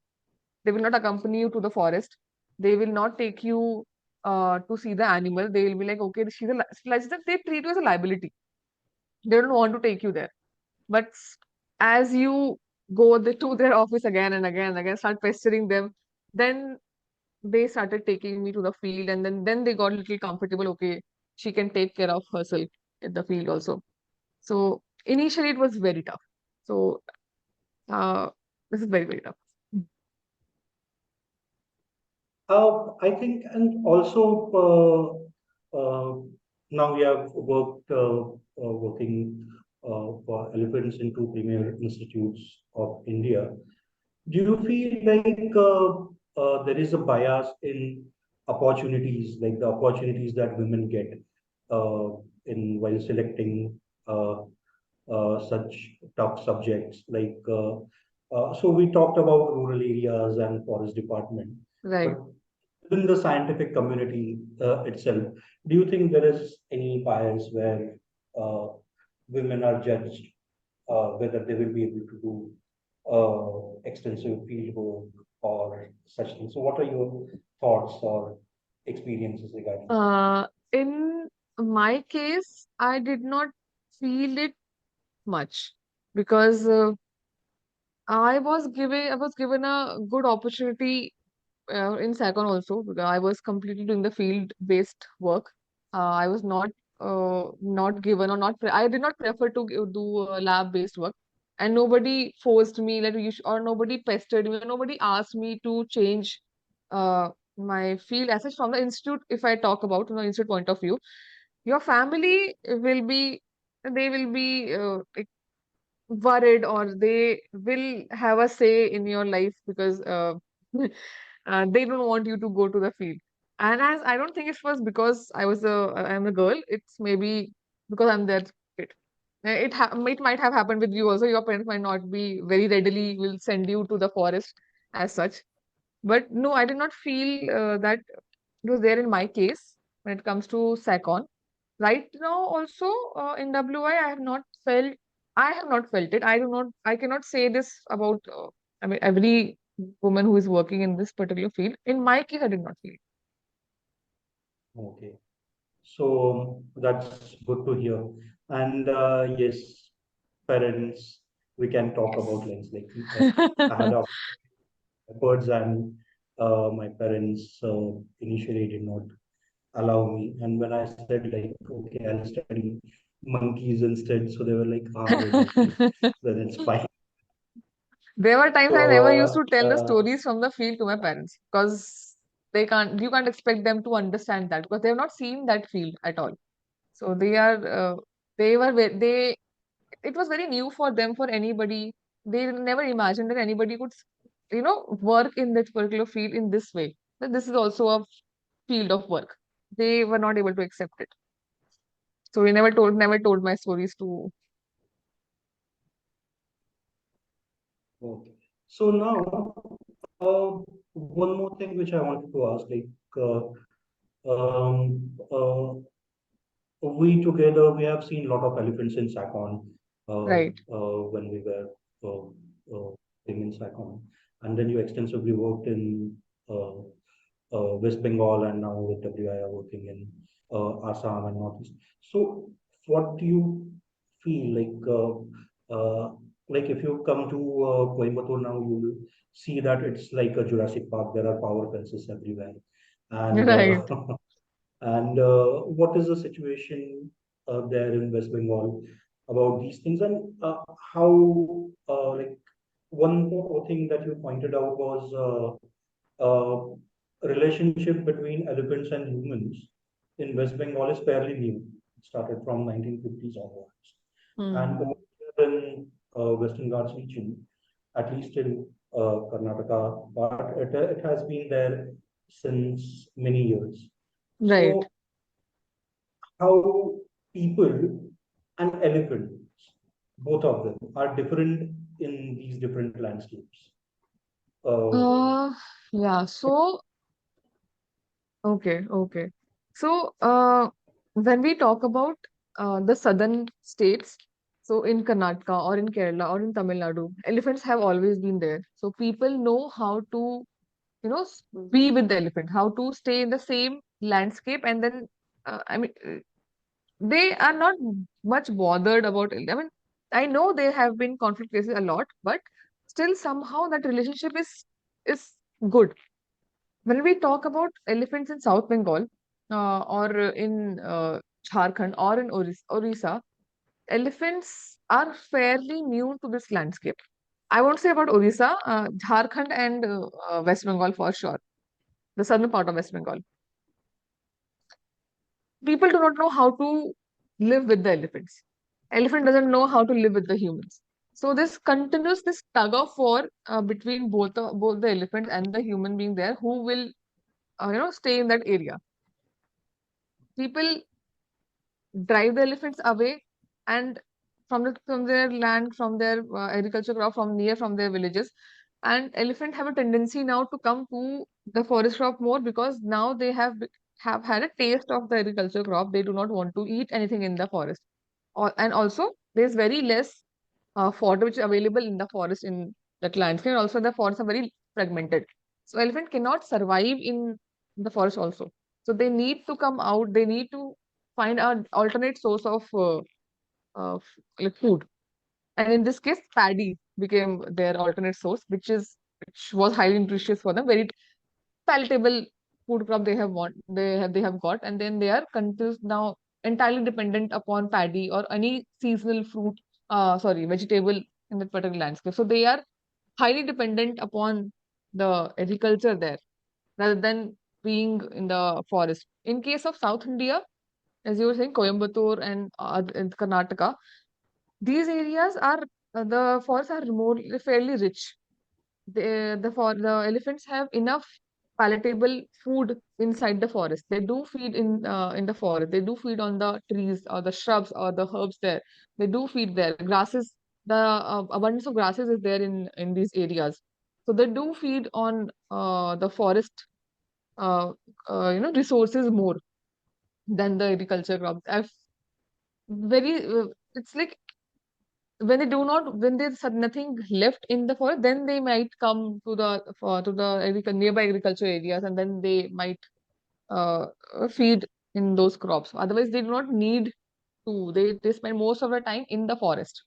They will not accompany you to the forest. They will not take you to see the animal. They will be like, okay, like that. They treat you as a liability. They don't want to take you there. But as you go to their office again and again and again, start pestering them, then they started taking me to the field, and then they got a little comfortable. Okay, she can take care of herself at the field also. So initially it was very tough. So this is very, very tough. I think, and also now we have working for elephants in two premier institutes of India. Do you feel like there is a bias in opportunities, like the opportunities that women get uh, in while selecting such tough subjects? So we talked about rural areas and forest department, Right. but within the scientific community itself, do you think there is any bias where women are judged whether they will be able to do extensive field work or such things? So, what are your thoughts or experiences regarding that? In my case, I did not feel it much because I was given a good opportunity in Sakon also, because I was completely doing the field-based work. I was not given, or not I did not prefer to do lab-based work, and nobody forced me, like or nobody pestered me, or nobody asked me to change my field as such from the institute. If I talk about from the institute point of view, your family they will be like worried, or they will have a say in your life, because they don't want you to go to the field. And as I don't think it was because I'm a girl, it's maybe because I'm their kid. It might have happened with you also. Your parents might not be very readily will send you to the forest as such. But no, I did not feel that it was there in my case when it comes to SACON. Right now, also in WI, I have not felt I have not felt it. I cannot say this about, I mean, every woman who is working in this particular field. In my case, I did not feel it. Okay. So that's good to hear. And yes, parents, we can talk about like I had Yes. a efforts and my parents initially did not allow me. And when I said like, okay, I'll study monkeys instead, so they were like, ah, wait, okay, then it's fine. There were times I never used So to tell the stories from the field to my parents because you can't expect them to understand that because they have not seen that field at all. So they were, it was very new for them, for anybody. They never imagined that anybody could, work in that particular field in this way. That this is also a field of work. They were not able to accept it. So we never told my stories to. okay. So now, one more thing which I wanted to ask, like, um, uh, we together we have seen a lot of elephants in Sakon, Right. when we were living in Sakon, and then you extensively worked in uh, West Bengal, and now with WI are working in Assam and Northeast. So, what do you feel like if you come to Coimbatore now, you will see that it's like a Jurassic Park. There are power fences everywhere, and Right. and what is the situation there in West Bengal about these things, and how like one more thing that you pointed out was relationship between elephants and humans in West Bengal is fairly new. It started from 1950s onwards. And Hmm. over here in Western Ghats region, at least in Karnataka, but it has been there since many years. Right. So how people and elephants, both of them, are different in these different landscapes. Uh, Uh, yeah. So, okay. So, when we talk about the southern states, so in Karnataka or in Kerala or in Tamil Nadu, elephants have always been there. So people know how to, be with the elephant, how to stay in the same landscape, and then, they are not much bothered about it. I mean, I know there have been conflict cases a lot, but still somehow that relationship is good. When we talk about elephants in South Bengal, or in Jharkhand or in Orissa, elephants are fairly new to this landscape. I won't say about Orissa, Jharkhand and West Bengal for sure, the southern part of West Bengal. People do not know how to live with the elephants. Elephant doesn't know how to live with the humans. So this tug of war between both the elephant and the human being there, who will stay in that area. People drive the elephants away and from their land, from their agriculture crop, from their villages. And elephant have a tendency now to come to the forest crop more because now they have had a taste of the agriculture crop. They do not want to eat anything in the forest. And also there's very less fodder which is available in the forest in that landscape. Also, the forests are very fragmented. So elephant cannot survive in the forest also. So they need to come out. They need to find an alternate source of like food. And in this case, paddy became their alternate source, which was highly nutritious for them, very palatable food crop they have got, and then they are confused now entirely dependent upon paddy or any seasonal fruit, sorry, vegetable in that particular landscape. So they are highly dependent upon the agriculture there rather than being in the forest. In case of South India, as you were saying, Coimbatore and in Karnataka, these areas are the forests are more fairly rich. The elephants have enough palatable food inside the forest. They do feed in the forest. They do feed on the trees or the shrubs or the herbs there. They do feed there. Grasses, the abundance of grasses is there in these areas. So they do feed on the forest, uh, resources more than the agriculture crops. I've very it's like when there's nothing left in the forest, then they might come to the nearby agriculture areas, and then they might feed in those crops. Otherwise, they do not need to. They spend most of the time in the forest.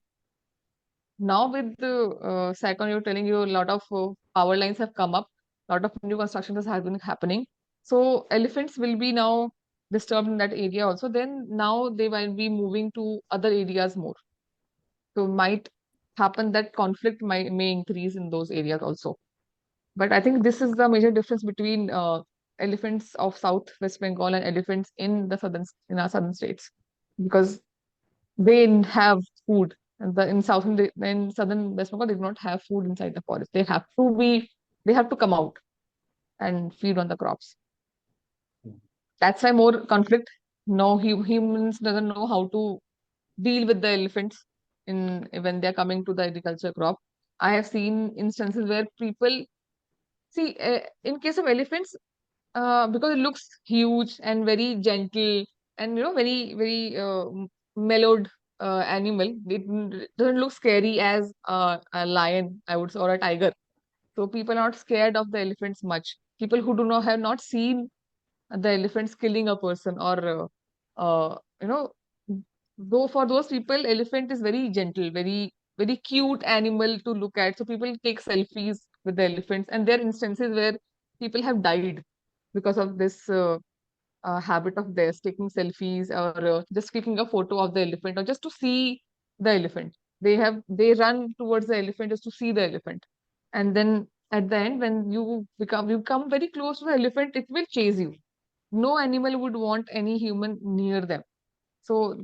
Now with the Saicon, you're telling you a lot of power lines have come up, a lot of new construction has been happening. So elephants will be now disturbed in that area also. Then now they will be moving to other areas more. So might happen that conflict may increase in those areas also. But I think this is the major difference between elephants of South West Bengal and elephants in in our southern states, because they have food. And in southern West Bengal, they do not have food inside the forest. They have to come out and feed on the crops. That's why more conflict. No, humans doesn't know how to deal with the elephants in when they're coming to the agriculture crop. I have seen instances where people see in case of elephants, because it looks huge and very gentle and very mellowed animal. Doesn't look scary as a lion, I would say, or a tiger. So people are not scared of the elephants much. People who do not have not seen the elephants killing a person, or uh, you know though for those people elephant is very gentle, very cute animal to look at. So people take selfies with the elephants, and there are instances where people have died because of this habit of theirs, taking selfies, or just clicking a photo of the elephant, or just to see the elephant. They run towards the elephant just to see the elephant, and then at the end, when you come very close to the elephant, it will chase you. No animal would want any human near them. So,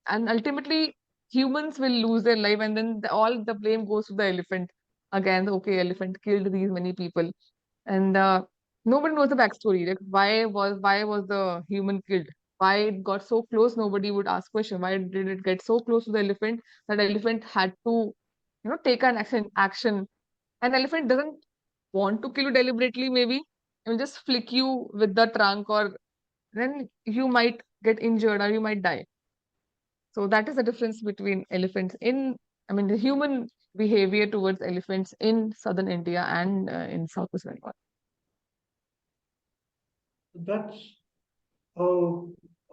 and ultimately humans will lose their life, and then all the blame goes to the elephant again. Okay, elephant killed these many people, and nobody knows the backstory. Like why was the human killed? Why it got so close? Nobody would ask question. Why did it get so close to the elephant that elephant had to, take an action? An elephant doesn't want to kill you deliberately. Maybe it will just flick you with the trunk, or then you might get injured or you might die. So that is the difference between elephants the human behavior towards elephants in southern India and in Southwest Bengal. That's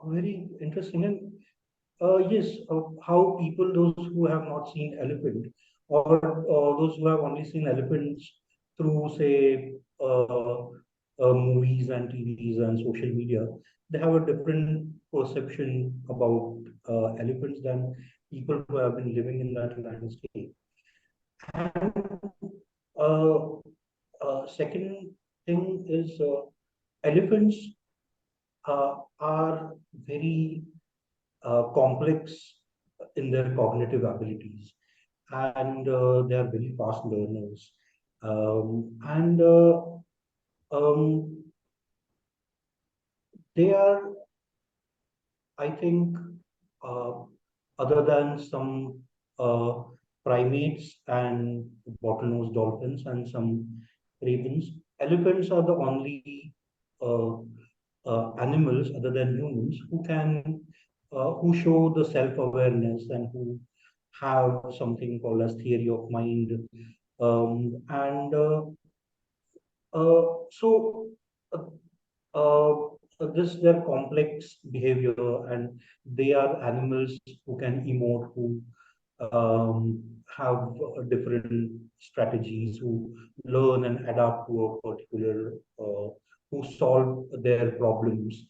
very interesting. And yes, how people, those who have not seen elephant, or those who have only seen elephants through, say, movies and TVs and social media, they have a different perception about elephants than people who have been living in that landscape. And uh, second thing is elephants are very complex in their cognitive abilities, and they are very fast learners. And they are, I think, uh, other than some uh, primates and bottlenose dolphins and some ravens, elephants are the only uh, animals other than humans who show the self-awareness and who have something called as theory of mind. And so uh, this their complex behavior, and they are animals who can emote, who have different strategies, who learn and adapt to a particular, who solve their problems,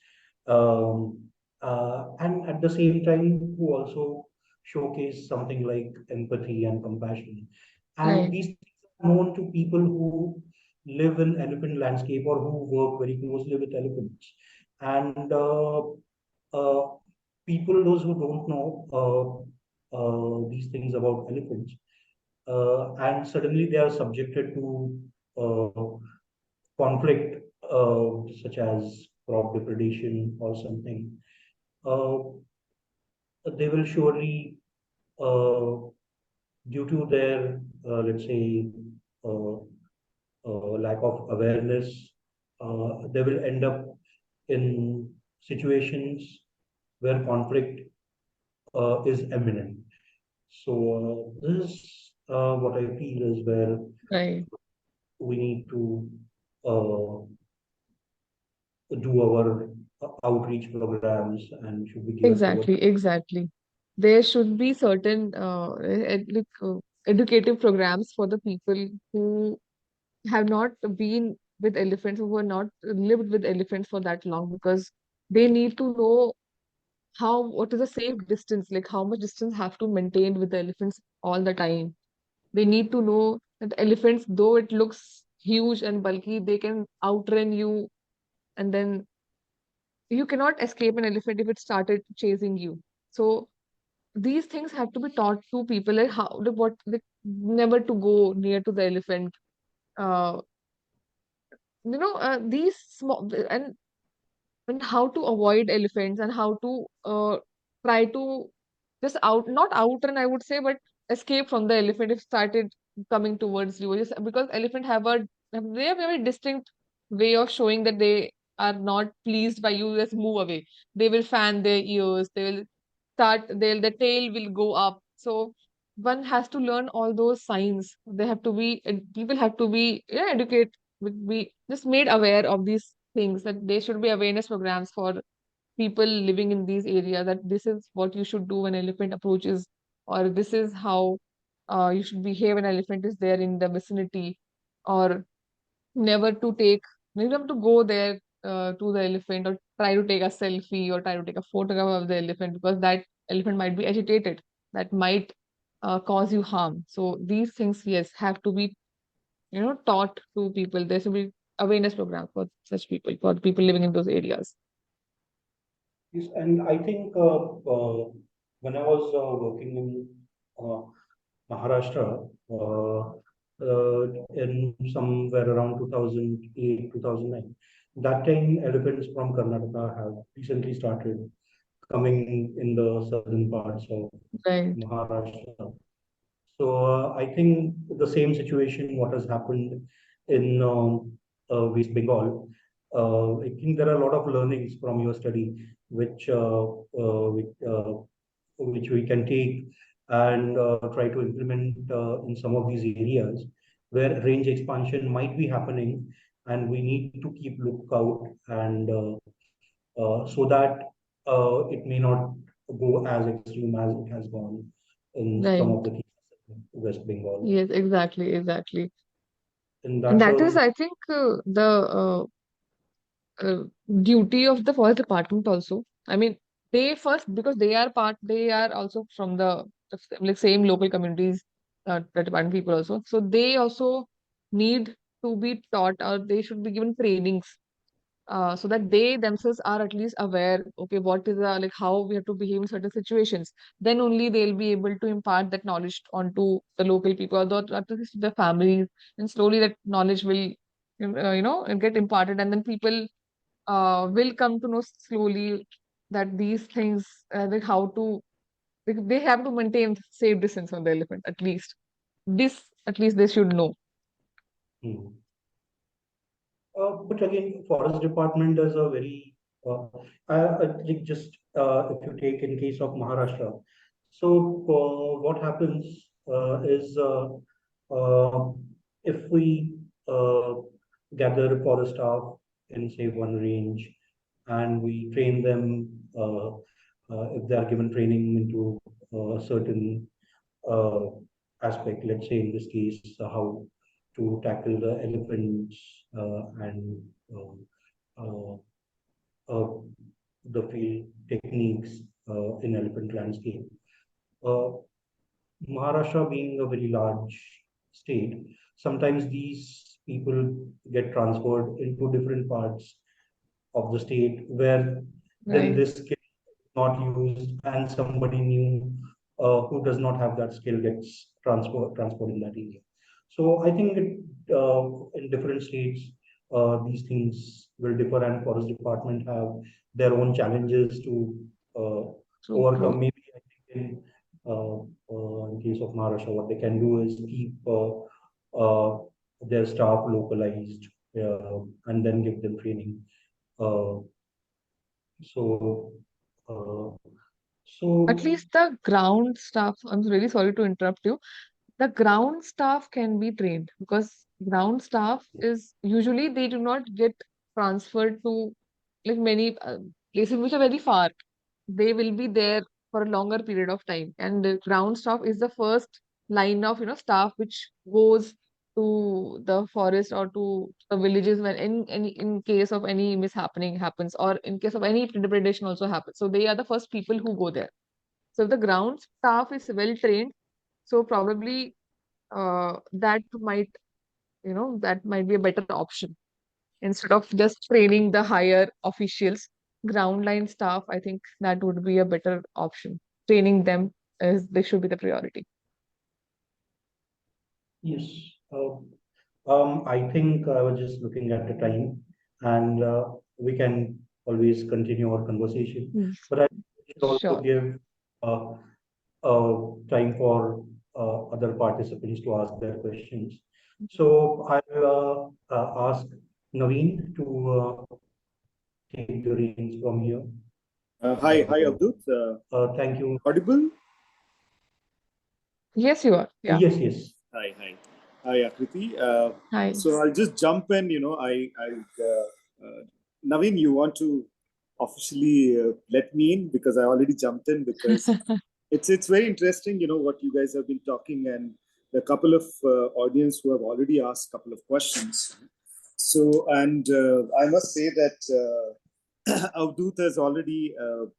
and at the same time, who also showcase something like empathy and compassion. And Right. these things are known to people who live in elephant landscape or who work very closely with elephants. And uh, people, those who don't know these things about elephants, and suddenly they are subjected to conflict, such as crop depredation or something, uh, they will surely, uh, due to their, let's say, uh, lack of awareness, they will end up in situations where conflict is imminent. So this is what I feel is where Right. we need to uh, do our outreach programs and should be geared toward. Exactly, exactly. There should be certain educative programs for the people who have not been with elephants, who have not lived with elephants for that long, because they need to know what is a safe distance, like how much distance have to maintain with the elephants all the time. They need to know that elephants, though it looks huge and bulky, they can outrun you, and then you cannot escape an elephant if it started chasing you. So these things have to be taught to people, like like never to go near to the elephant. Uh, these small and how to avoid elephants and how to try to just not outrun, I would say, but escape from the elephant if started coming towards you. Just because elephant they have a very distinct way of showing that they are not pleased by you. Just move away. They will fan their ears. They will the tail will go up. So one has to learn all those signs. They have to be people have to be, educate, be just made aware of these things, that there should be awareness programs for people living in these areas, that this is what you should do when elephant approaches, or this is how you should behave when elephant is there in the vicinity, or never to take never to go there to the elephant, or try to take a selfie or try to take a photograph of the elephant, because that elephant might be agitated, that might cause you harm. So these things, yes, have to be, taught to people. There should be awareness program for such people, for people living in those areas. Yes, and I think when I was working in uh, Maharashtra in somewhere around 2008, 2009. That time, elephants from Karnataka have recently started coming in the southern parts of Right, Maharashtra. So I think the same situation, what has happened in West Bengal. I think there are a lot of learnings from your study, which we can take and try to implement in some of these areas where range expansion might be happening, and we need to keep lookout and so that it may not go as extreme as it has gone in some of right. the cases in West Bengal. Yes, exactly, exactly. In And that that is, term, I think, the uh, duty of the forest department also. I mean, they first, because they are also from like same local communities, the department people also. So they also need to be taught, or they should be given trainings, so that they themselves are at least aware, okay, what is like how we have to behave in certain situations. Then only they'll be able to impart that knowledge onto the local people, or at least the families, and slowly that knowledge will, get imparted, and then people will come to know slowly that these things, like how to, like they have to maintain safe distance from the elephant, at least. This, at least they should know. hmm. But again, forest department does a very like just if you take in case of Maharashtra. So what happens is uh, if we uh, gather forest staff in say one range and we train them if they are given training into a certain uh, aspect, let's say in this case, how to tackle the elephants and uh, uh, the field techniques in elephant landscape. Uh, Maharashtra being a very large state, sometimes these people get transferred into different parts of the state where then Right. this skill is not used and somebody new who does not have that skill gets transferred in that area. So I think in different states these things will differ, and forest department have their own challenges to uh, True, true. overcome. Maybe I think in case of Maharashtra, what they can do is keep their staff localized and then give them training. Uh, so, uh, At So least the ground staff, I'm really sorry to interrupt you. The ground staff can be trained because ground staff is usually they do not get transferred to like many places which are very far. They will be there for a longer period of time, and the ground staff is the first line of staff which goes to the forest or to the villages when in case of any mishappening happens, or in case of any predation also happens. So they are the first people who go there. So if the ground staff is well trained, so probably that might be a better option instead of just training the higher officials. Ground line staff, I think that would be a better option. Training them is they should be the priority. yes, I think I was just looking at the time, and we can always continue our conversation. Mm. But I should also Sure. give uh, time for other participants to ask their questions. So I'll ask Naveen to take the reins from here. Hi, Avadhoot. Thank you. Audible? Yes, you are. Yeah. Yes, yes. Hi, Aakriti. Hi. So I'll just jump in. Naveen, you want to officially let me in because I already jumped in because it's very interesting. What you guys have been talking, and the couple of audience who have already asked a couple of questions. So, and I must say that Avadhoot has already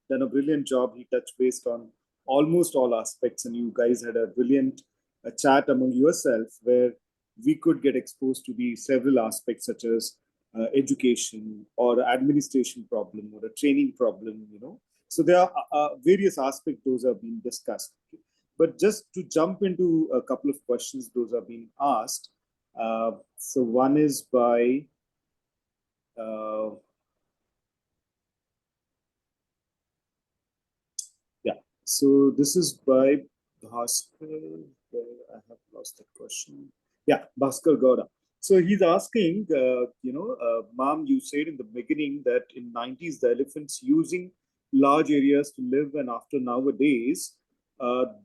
done a brilliant job. He touched based on almost all aspects, and you guys had a brilliant chat among yourself where we could get exposed to the several aspects such as education or administration problem or a training problem. So there are various aspects those are being discussed. But just to jump into a couple of questions those are being asked. So one is by uh, so this is by Bhaskar. I have lost that question. Yeah, Bhaskar Gowda. So he's asking, ma'am, you said in the beginning that in 90s the elephants using large areas to live, and after nowadays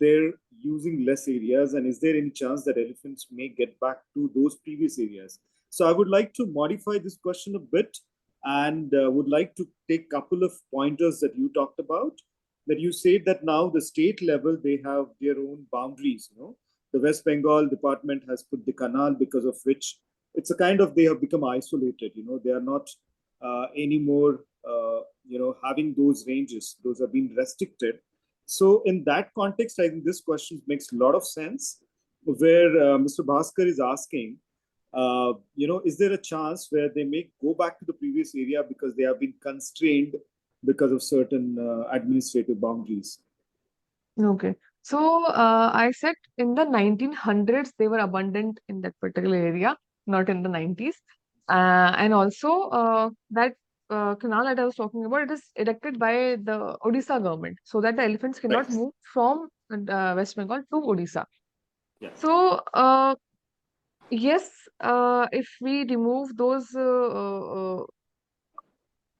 they're using less areas. And is there any chance that elephants may get back to those previous areas? So I would like to modify this question a bit, and would like to take a couple of pointers that you talked about, that you said that now the state level they have their own boundaries. The West Bengal department has put the canal, because of which it's a kind of they have become isolated. They are not anymore having those ranges. Those have been restricted. So in that context, I think this question makes a lot of sense, where Mr. Bhaskar is asking, is there a chance where they may go back to the previous area because they have been constrained because of certain administrative boundaries? Okay. So I said in the 1900s they were abundant in that particular area, not in the 90s. And also that canal that I was talking about, it is erected by the Odisha government so that the elephants cannot Right. move from West Bengal to Odisha. Yeah. So yes, if we remove those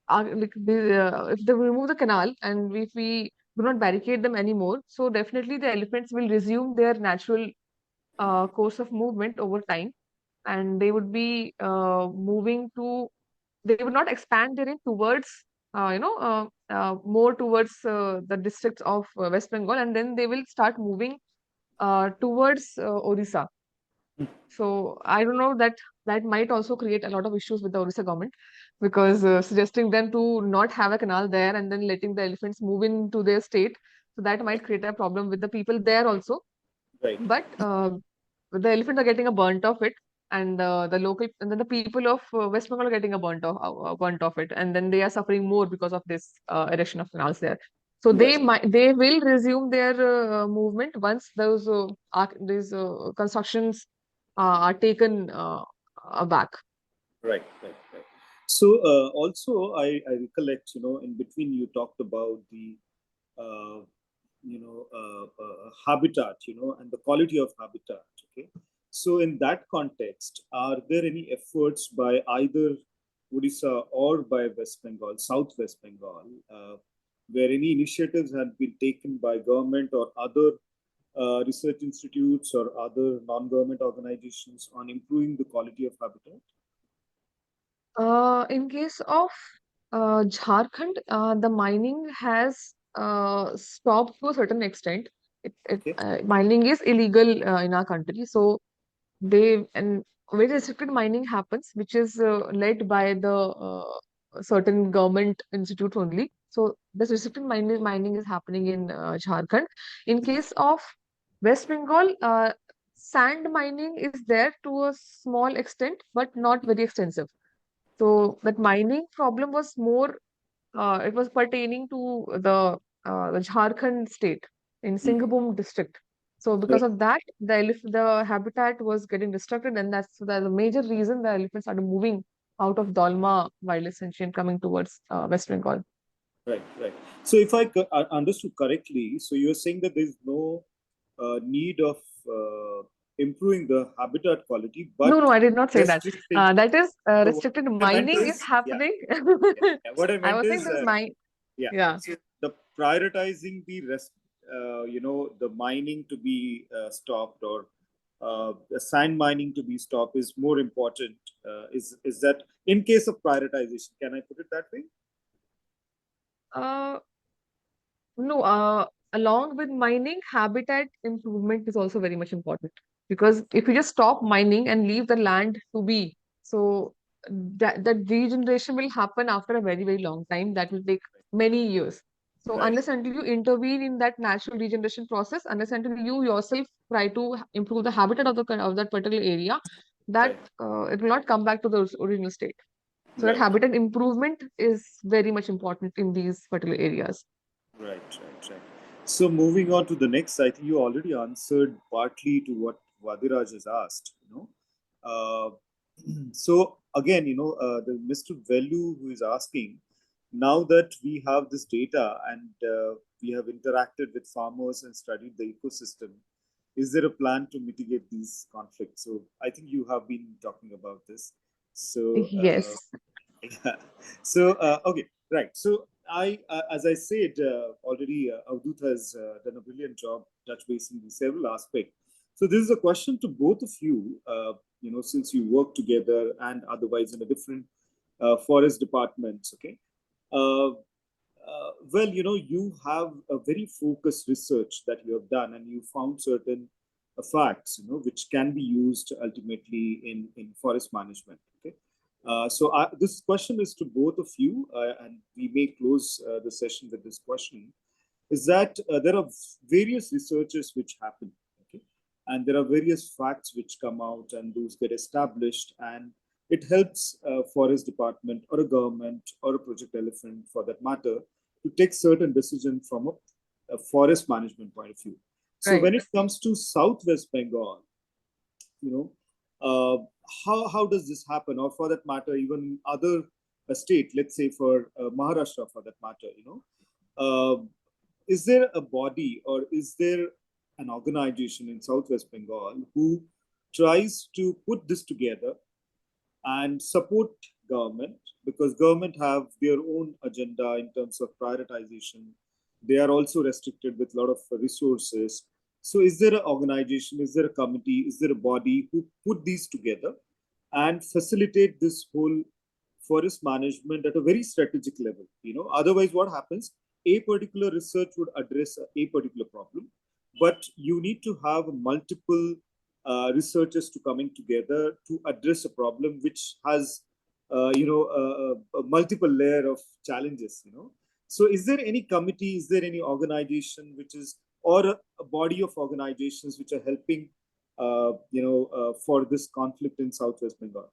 if they remove the canal and if we do not barricade them anymore, so definitely the elephants will resume their natural course of movement over time, and they would be they would not expand their in towards more towards the districts of West Bengal, and then they will start moving towards Odisha. So I don't know, that might also create a lot of issues with the Orissa government, because suggesting them to not have a canal there and then letting the elephants move into their state, so that might create a problem with the people there also. Right. But the elephants are getting a burnt of it, and and then the people of West Bengal are getting a burnt of it, and then they are suffering more because of this erection of canals there. So Right. they will resume their movement once these constructions are taken back. Right. So also, I recollect, in between you talked about the uh, habitat, and the quality of habitat. Okay. So in that context, are there any efforts by either Odisha or by West Bengal, South West Bengal, where any initiatives have been taken by government or other research institutes or other non-government organizations on improving the quality of habitat? In case of Jharkhand, the mining has stopped to a certain extent. Okay. Mining is illegal in our country, so and very restricted mining happens, which is led by the certain government institute only. So this restricted mining is happening in Jharkhand. In case of West Bengal, sand mining is there to a small extent, but not very extensive. So that mining problem was more, it was pertaining to the Jharkhand state in Mhm. Singhbhum district. So because Right. of that, the habitat was getting destructed, and that's the major reason the elephants started moving out of Dolma wildlife sanctuary and coming towards West Bengal. Right, right. So if I understood correctly, so you're saying that there's no need of improving the habitat quality, No, but no, I did not say that. restricting. That is So what restricted I meant mining is is, yeah, happening. yeah, yeah. What I I meant was saying is, there's mine. yeah. Yeah. So the prioritizing the rest, the mining to be stopped or the sand mining to be stopped is more important. Is that in case of prioritization? Can I put it that way? Uh, No, along with mining, habitat improvement is also very much important, because if you just stop mining and leave the land to be, so that regeneration will happen after a very, very long time. That will take many years. So Right, unless until you intervene in that natural regeneration process, unless until you yourself try to improve the habitat of that particular area, that right, it will not come back to the original state. So that right. habitat improvement is very much important in these particular areas. Right, right, right. So moving on to the next, I think you already answered partly to what Vadiraj has asked. Uh, so again, the Mr. Velu who is asking, now that we have this data and we have interacted with farmers and studied the ecosystem, is there a plan to mitigate these conflicts? So I think you have been talking about this. So Yes. yeah. So okay, right. So as I said already, Avadhoot has done a brilliant job touch basing the several aspects. So this is a question to both of you. Since you work together and otherwise in a different forest departments. Okay. Well, you have a very focused research that you have done, and you found certain facts, which can be used ultimately in forest management. Okay. So this question is to both of you, and we may close the session with this question. Is that there are various researches which happen, okay, and there are various facts which come out, and those get established, and it helps forest department or a government or a project elephant, for that matter, to take certain decisions from a forest management point of view. So Right. when it comes to Southwest Bengal, you know, how does this happen, or for that matter, even other state, let's say for Maharashtra, for that matter, is there a body or is there an organization in Southwest Bengal who tries to put this together and support government, because government have their own agenda in terms of prioritization. They are also restricted with a lot of resources. So is there an organization, is there a committee, is there a body who put these together and facilitate this whole forest management at a very strategic level? Otherwise what happens, a particular research would address a particular problem, but you need to have multiple researchers to coming together to address a problem which has a multiple layer of challenges. So is there any committee, is there any organization which is, or a body of organizations which are helping for this conflict in Southwest Bengal?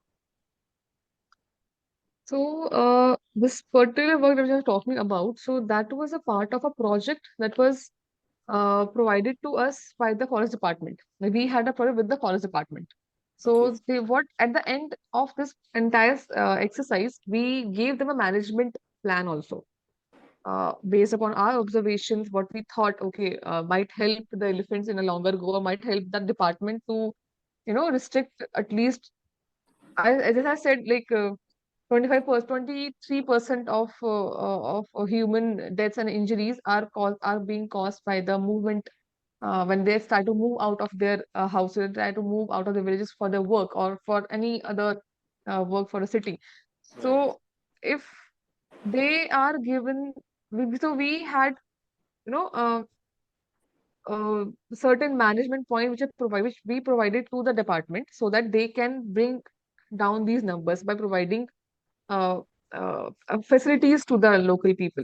So, this particular work that we are talking about, so that was a part of a project that was provided to us by the forest department. Like, we had a project with the forest department. Okay. So, what at the end of this entire exercise, we gave them a management plan also, based upon our observations, what we thought, okay, might help the elephants in a longer go, or might help that department to, restrict at least, as I said, like. 25%, 23% of human deaths and injuries are being caused by the movement when they try to move out of their houses, try to move out of the villages for their work or for any other work for a city. So if they are given, so we had, you know, certain management point which we provided to the department so that they can bring down these numbers by providing uh, facilities to the local people.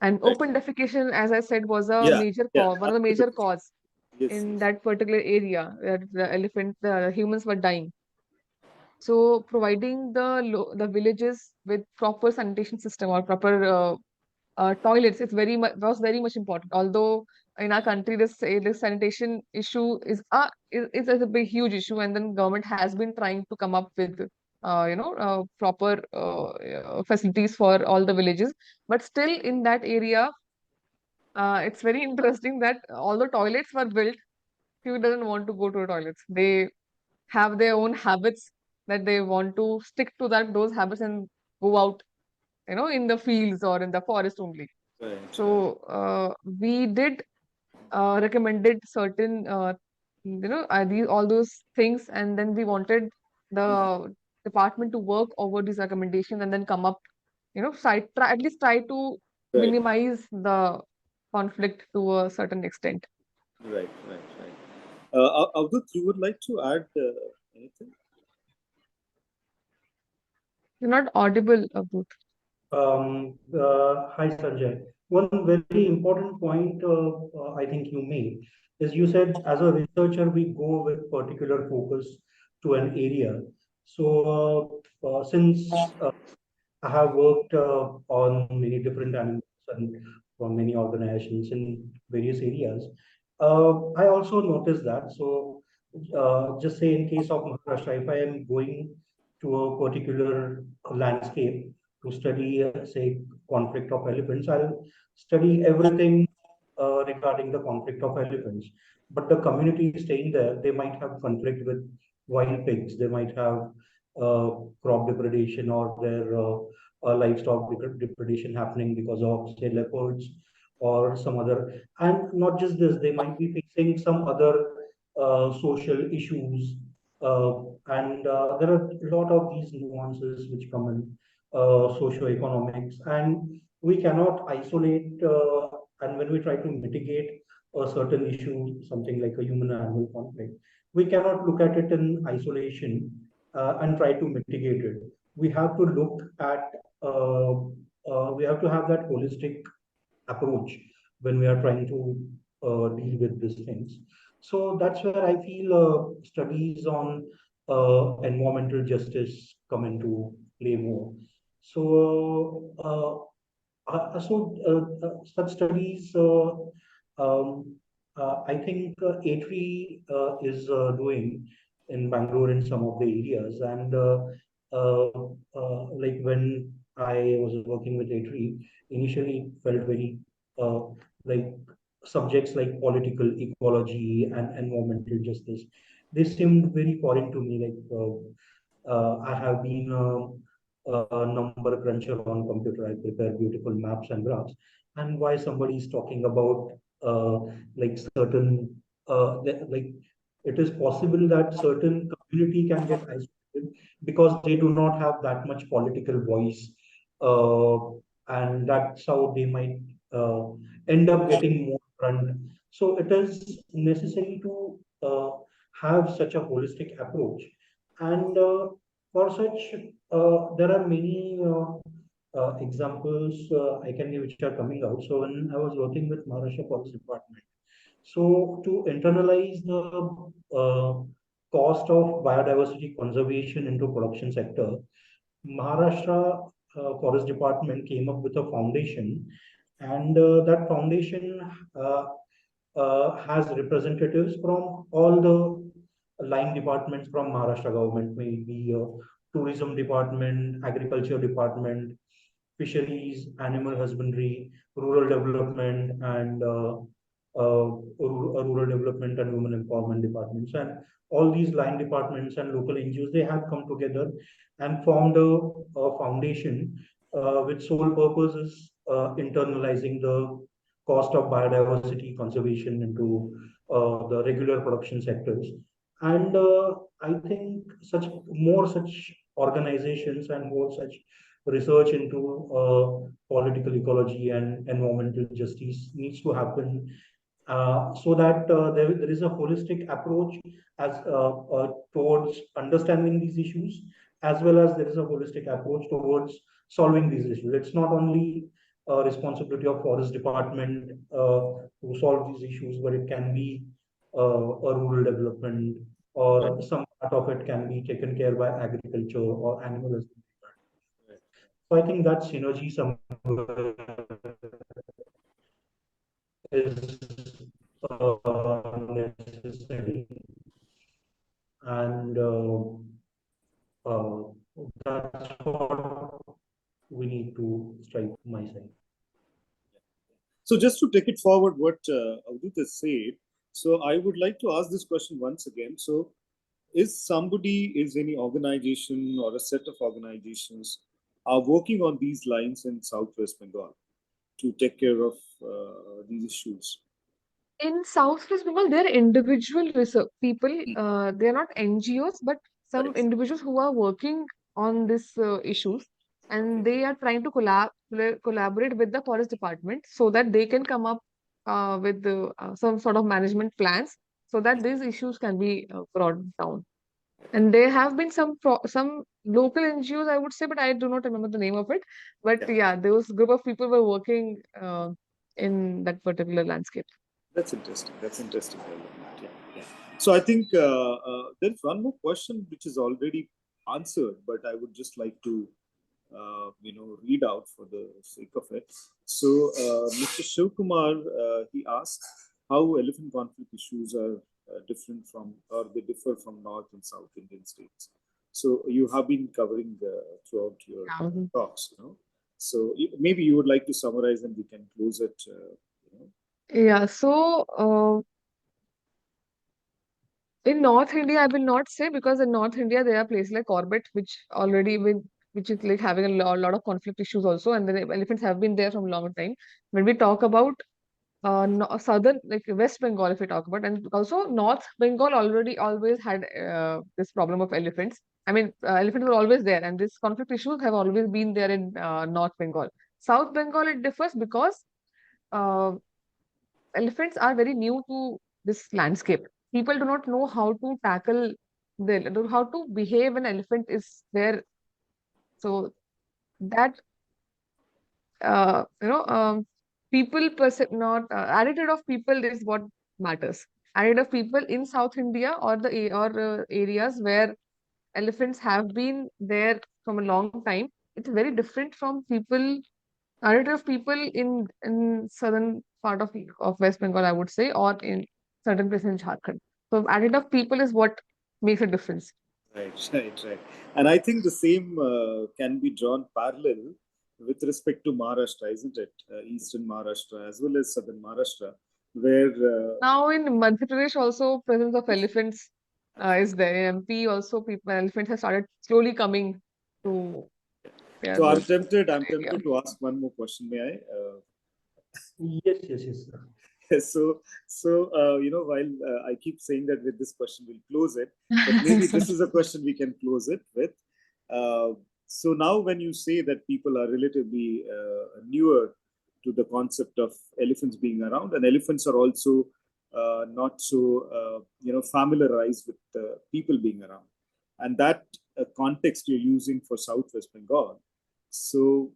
And Right. open defecation, as I said, was a Yeah, major yeah, cause, one of the major cause yes, in yes. that particular area where the humans were dying. So providing the villages with proper sanitation system or proper toilets is was very much important. Although in our country this sanitation issue is a big huge issue, and then government has been trying to come up with proper facilities for all the villages. But still in that area, it's very interesting that all the toilets were built, few doesn't want to go to the toilets. They have their own habits that they want to stick to those habits and go out, in the fields or in the forest only. Right, right. So we did recommended certain all those things, and then we wanted the department to work over these recommendations and then come up, at least try to Right, minimize the conflict to a certain extent. right, right, right. Avadhoot, you would like to add anything? You're not audible, Abdul. Hi, Sanjay. One very important point I think you made is you said as a researcher, we go with particular focus to an area. So, since I have worked on many different animals and from many organizations in various areas. I also noticed that. So, just say in case of Maharashtra, if I am going to a particular landscape to study, say, conflict of elephants, I'll study everything regarding the conflict of elephants. But the community staying there, they might have conflict with wild pigs. They might have crop depredation or their livestock depredation happening because of, say, leopards or some other. And not just this, they might be facing some other social issues. And there are a lot of these nuances which come in socioeconomics. And we cannot isolate, and when we try to mitigate a certain issue, something like a human animal conflict, we cannot look at it in isolation and try to mitigate it. We have to look at, we have to have that holistic approach when we are trying to deal with these things. So that's where I feel studies on environmental justice come into play more. So, such studies, I think A3 is doing in Bangalore in some of the areas. And uh, like when I was working with A3, initially it felt very like subjects like political ecology and environmental justice. They seemed very foreign to me. I have been a number cruncher on computer. I prepare beautiful maps and graphs. And why somebody is talking about like certain like it is possible that certain community can get isolated because they do not have that much political voice, uh, and that's how they might uh, end up getting more front. So it is necessary to have such a holistic approach, and for such, there are many examples I can give which are coming out. So when I was working with Maharashtra Police Department, so to internalize the cost of biodiversity conservation into production sector, Maharashtra Forest Department came up with a foundation, and that foundation uh, has representatives from all the line departments from Maharashtra government, maybe tourism department, agriculture department, fisheries, animal husbandry, rural development, and rural development and women empowerment departments. And all these line departments and local NGOs, they have come together and formed a foundation which sole purpose is internalizing the cost of biodiversity conservation into the regular production sectors. And I think such organizations and more such research into political ecology and environmental justice needs to happen so that there is a holistic approach towards understanding these issues, as well as there is a holistic approach towards solving these issues. It's not only a responsibility of forest department to solve these issues, but it can be a rural development, or some part of it can be taken care by agriculture or animal husbandry. So I think that synergy somewhere is necessary, and uh, that's what we need to strive my side. So just to take it forward, what Avadhoot has said, so I would like to ask this question once again. So is any organization or a set of organizations are working on these lines in Southwest Bengal to take care of these issues? In South West Bengal, there are individual research people. They are not NGOs, but some Right. individuals who are working on these issues, and Okay. they are trying to collaborate with the forest department so that they can come up with some sort of management plans so that these issues can be brought down. And there have been some local NGOs, I would say, but I do not remember the name of it. But Yeah, yeah, those group of people were working in that particular landscape. that's interesting. That's interesting development. Yeah, yeah. So I think there's one more question which is already answered, but I would just like to read out for the sake of it. So Mr. Shivkumar, he asks how elephant conflict issues are different from, or they differ from North and South Indian states. So you have been covering throughout your talks, So maybe you would like to summarize and we can close it. Yeah, so in North India, I will not say, because in North India there are places like Corbett, which is like having lot of conflict issues also, and the elephants have been there from a long time. When we talk about southern, like West Bengal, if we talk about, and also North Bengal already always had this problem of elephants. I mean, elephants were always there, and these conflict issues have always been there in North Bengal. South Bengal, it differs because uh, elephants are very new to this landscape. People do not know how to tackle how to behave when elephant is there. So that people not attitude of people is what matters. Attitude of people in South India or areas where elephants have been there from a long time. It's very different from attitude of people in southern part of West Bengal, I would say, or in certain places in Jharkhand. So attitude of people is what makes a difference. Right, right, right. And I think the same can be drawn parallel with respect to Maharashtra, isn't it? Eastern Maharashtra as well as Southern Maharashtra, where Now in Madhya Pradesh also presence of elephants is absolutely. there. In MP also elephants have started slowly coming to So I'm this tempted. I'm area. tempted to ask one more question. May I? Yes, yes, yes. While I keep saying that with this question we'll close it, but maybe this is a question we can close it with. Uh, so now, when you say that people are relatively newer to the concept of elephants being around, and elephants are also not so familiarized with people being around, and that context you're using for Southwest Bengal. So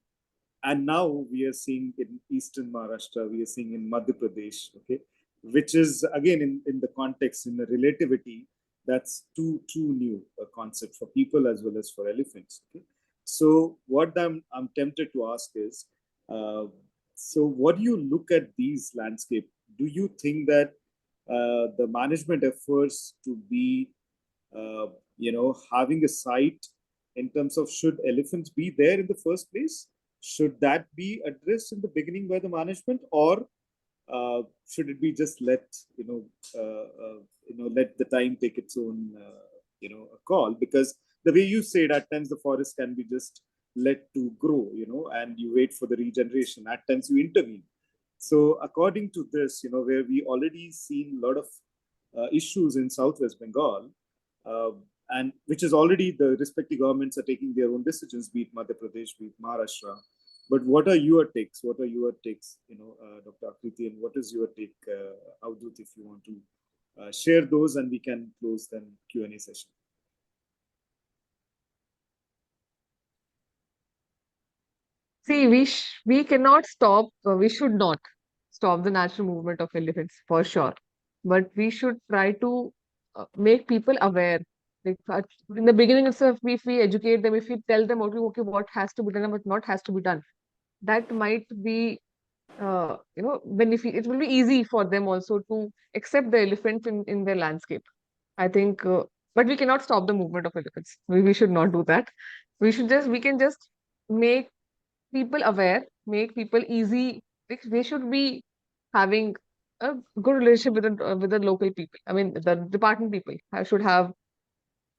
and now we are seeing in eastern Maharashtra, we are seeing in Madhya Pradesh, okay, which is again in the context, in the relativity, that's too new a concept for people as well as for elephants. Okay, so what I'm tempted to ask is, so what do you look at these landscape? Do you think that the management efforts to be, having a site in terms of should elephants be there in the first place? Should that be addressed in the beginning by the management, or should it be just let the time take its own call? Because the way you said, at times the forest can be just let to grow, and you wait for the regeneration. At times you intervene. So according to this, where we already seen a lot of issues in South West Bengal, uh, and which is already the respective governments are taking their own decisions, be it Madhya Pradesh, be it Maharashtra. But what are your takes? What are your takes, Dr. Aakriti, and what is your take, Avadhoot, if you want to share those, and we can close then Q&A session. See, we cannot stop, we should not stop the natural movement of elephants for sure. But we should try to make people aware. Like in the beginning itself, if we educate them, if we tell them, okay, what has to be done and what not has to be done, that might be, benefit. It will be easy for them also to accept the elephant in their landscape. I think, but we cannot stop the movement of elephants. We should not do that. We can just make people aware, make people easy. Like, they should be having a good relationship with the local people. I mean, the department people should have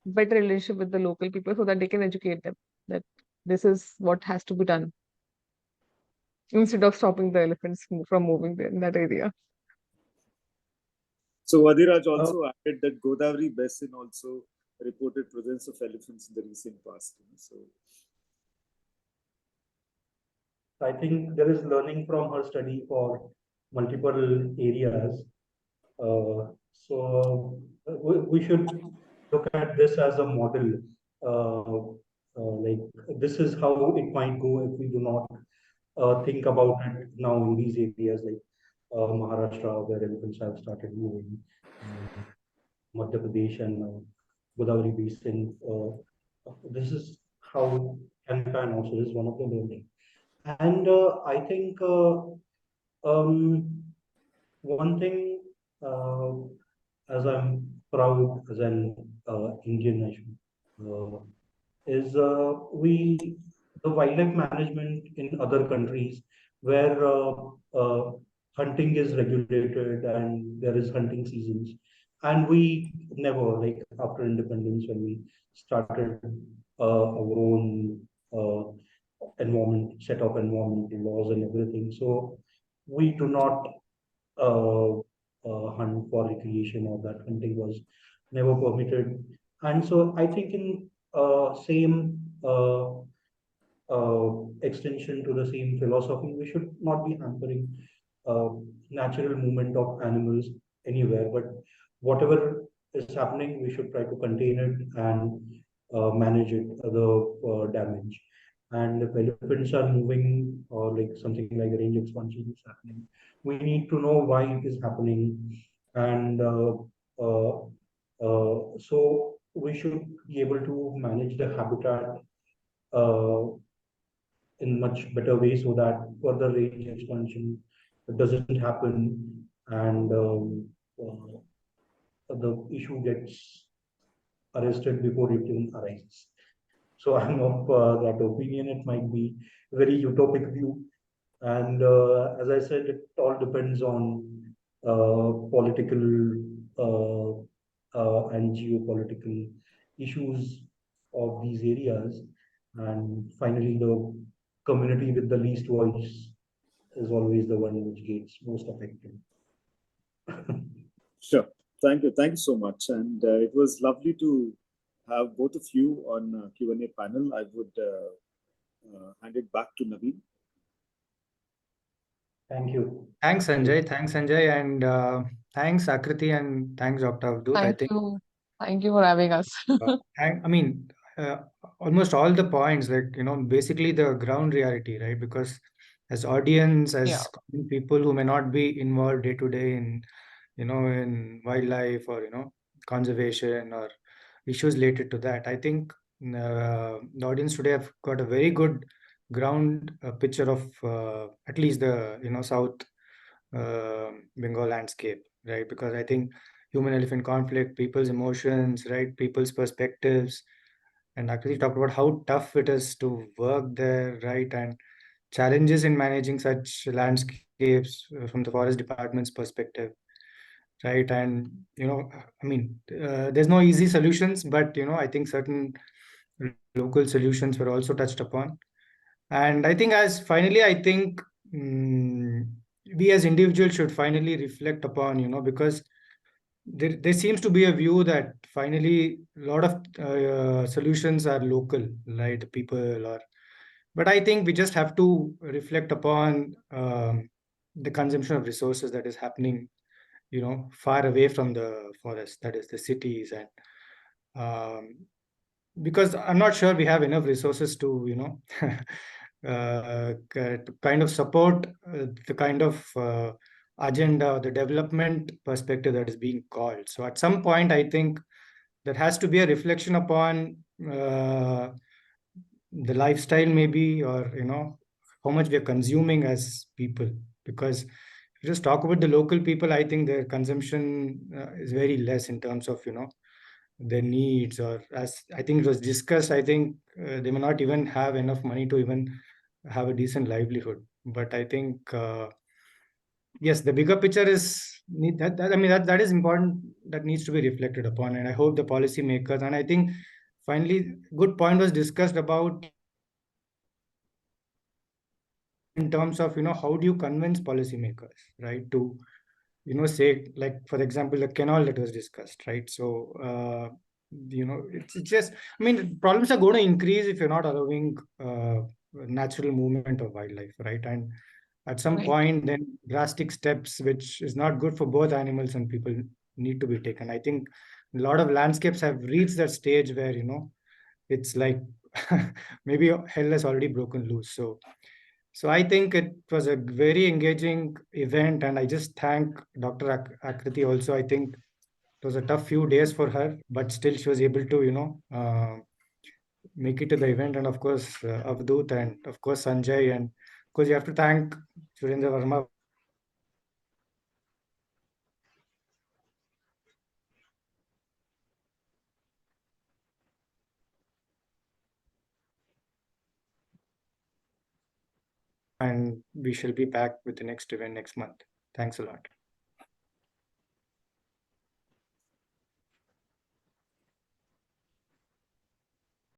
better relationship with the local people so that they can educate them that this is what has to be done instead of stopping the elephants from moving there in that area. So Vadiraj also added that Godavari Basin also reported presence of elephants in the recent past. So I think there is learning from her study for multiple areas. We should look at this as a model. Like, this is how it might go if we do not think about it now in these areas like Maharashtra, where elephants have started moving, Madhya Pradesh and Godavari Basin. This is how can pan also is one of the learning. And I think one thing, as I'm proud as an Indian nation, is the wildlife management in other countries where hunting is regulated and there is hunting seasons, and we never, like after independence when we started our own environment, set of environmental laws and everything. So we do not hunt for recreation, or that hunting was never permitted. And so I think in same extension to the same philosophy, we should not be hampering uh, natural movement of animals anywhere, but whatever is happening, we should try to contain it and manage it, the damage. And if elephants are moving, or like something like range expansion is happening, we need to know why it is happening. And so we should be able to manage the habitat uh, in much better way so that further range expansion doesn't happen, and the issue gets arrested before it even arises. So I'm of that opinion. It might be a very utopic view. And as I said, it all depends on political and geopolitical issues of these areas. And finally, the community with the least voice is always the one which gets most affected. sure, thank you so much, and it was lovely to have both of you on Q&A panel. I would hand it back to Naveen. Thank you. Thanks, Sanjay. Thanks, Sanjay. And thanks, Akriti, and thanks, Dr. Avadhoot. I think, Thank you for having us. I mean, almost all the points, like, basically the ground reality, right? Because as audience, Yeah. as common people who may not be involved day to day in, in wildlife or, conservation or issues related to that, I think the audience today have got a very good ground picture of at least the, South Bengal landscape, right? Because I think human elephant conflict, people's emotions, right? People's perspectives. And actually talked about how tough it is to work there, right? And challenges in managing such landscapes from the forest department's perspective, right? And, I mean, there's no easy solutions, but, I think certain local solutions were also touched upon. And I think we as individuals should finally reflect upon, because there seems to be a view that finally a lot of solutions are local, right? People or, but I think we just have to reflect upon the consumption of resources that is happening, far away from the forest, that is the cities. And um, because I'm not sure we have enough resources to, to kind of support the kind of agenda, the development perspective that is being called. So at some point, I think there has to be a reflection upon the lifestyle, maybe, or how much we are consuming as people. Because if you just talk about the local people, I think their consumption is very less in terms of their needs, or as I think it was discussed, I think they may not even have enough money to even have a decent livelihood. But I think yes, the bigger picture is that is important, that needs to be reflected upon. And I hope the policy makers, and I think finally good point was discussed about in terms of how do you convince policymakers, right, to say, like, for example, the canal that was discussed, right? So it's just, I mean, problems are going to increase if you're not allowing natural movement of wildlife, right? And at some Right. point, then drastic steps, which is not good for both animals and people, need to be taken. I think a lot of landscapes have reached that stage where it's like maybe hell has already broken loose. So I think it was a very engaging event, and I just thank Dr. Akriti also. I think it was a tough few days for her, but still she was able to, make it to the event. And of course, Avadhoot, and of course, Sanjay. And of course, you have to thank Surendra Verma. And we shall be back with the next event next month. Thanks a lot.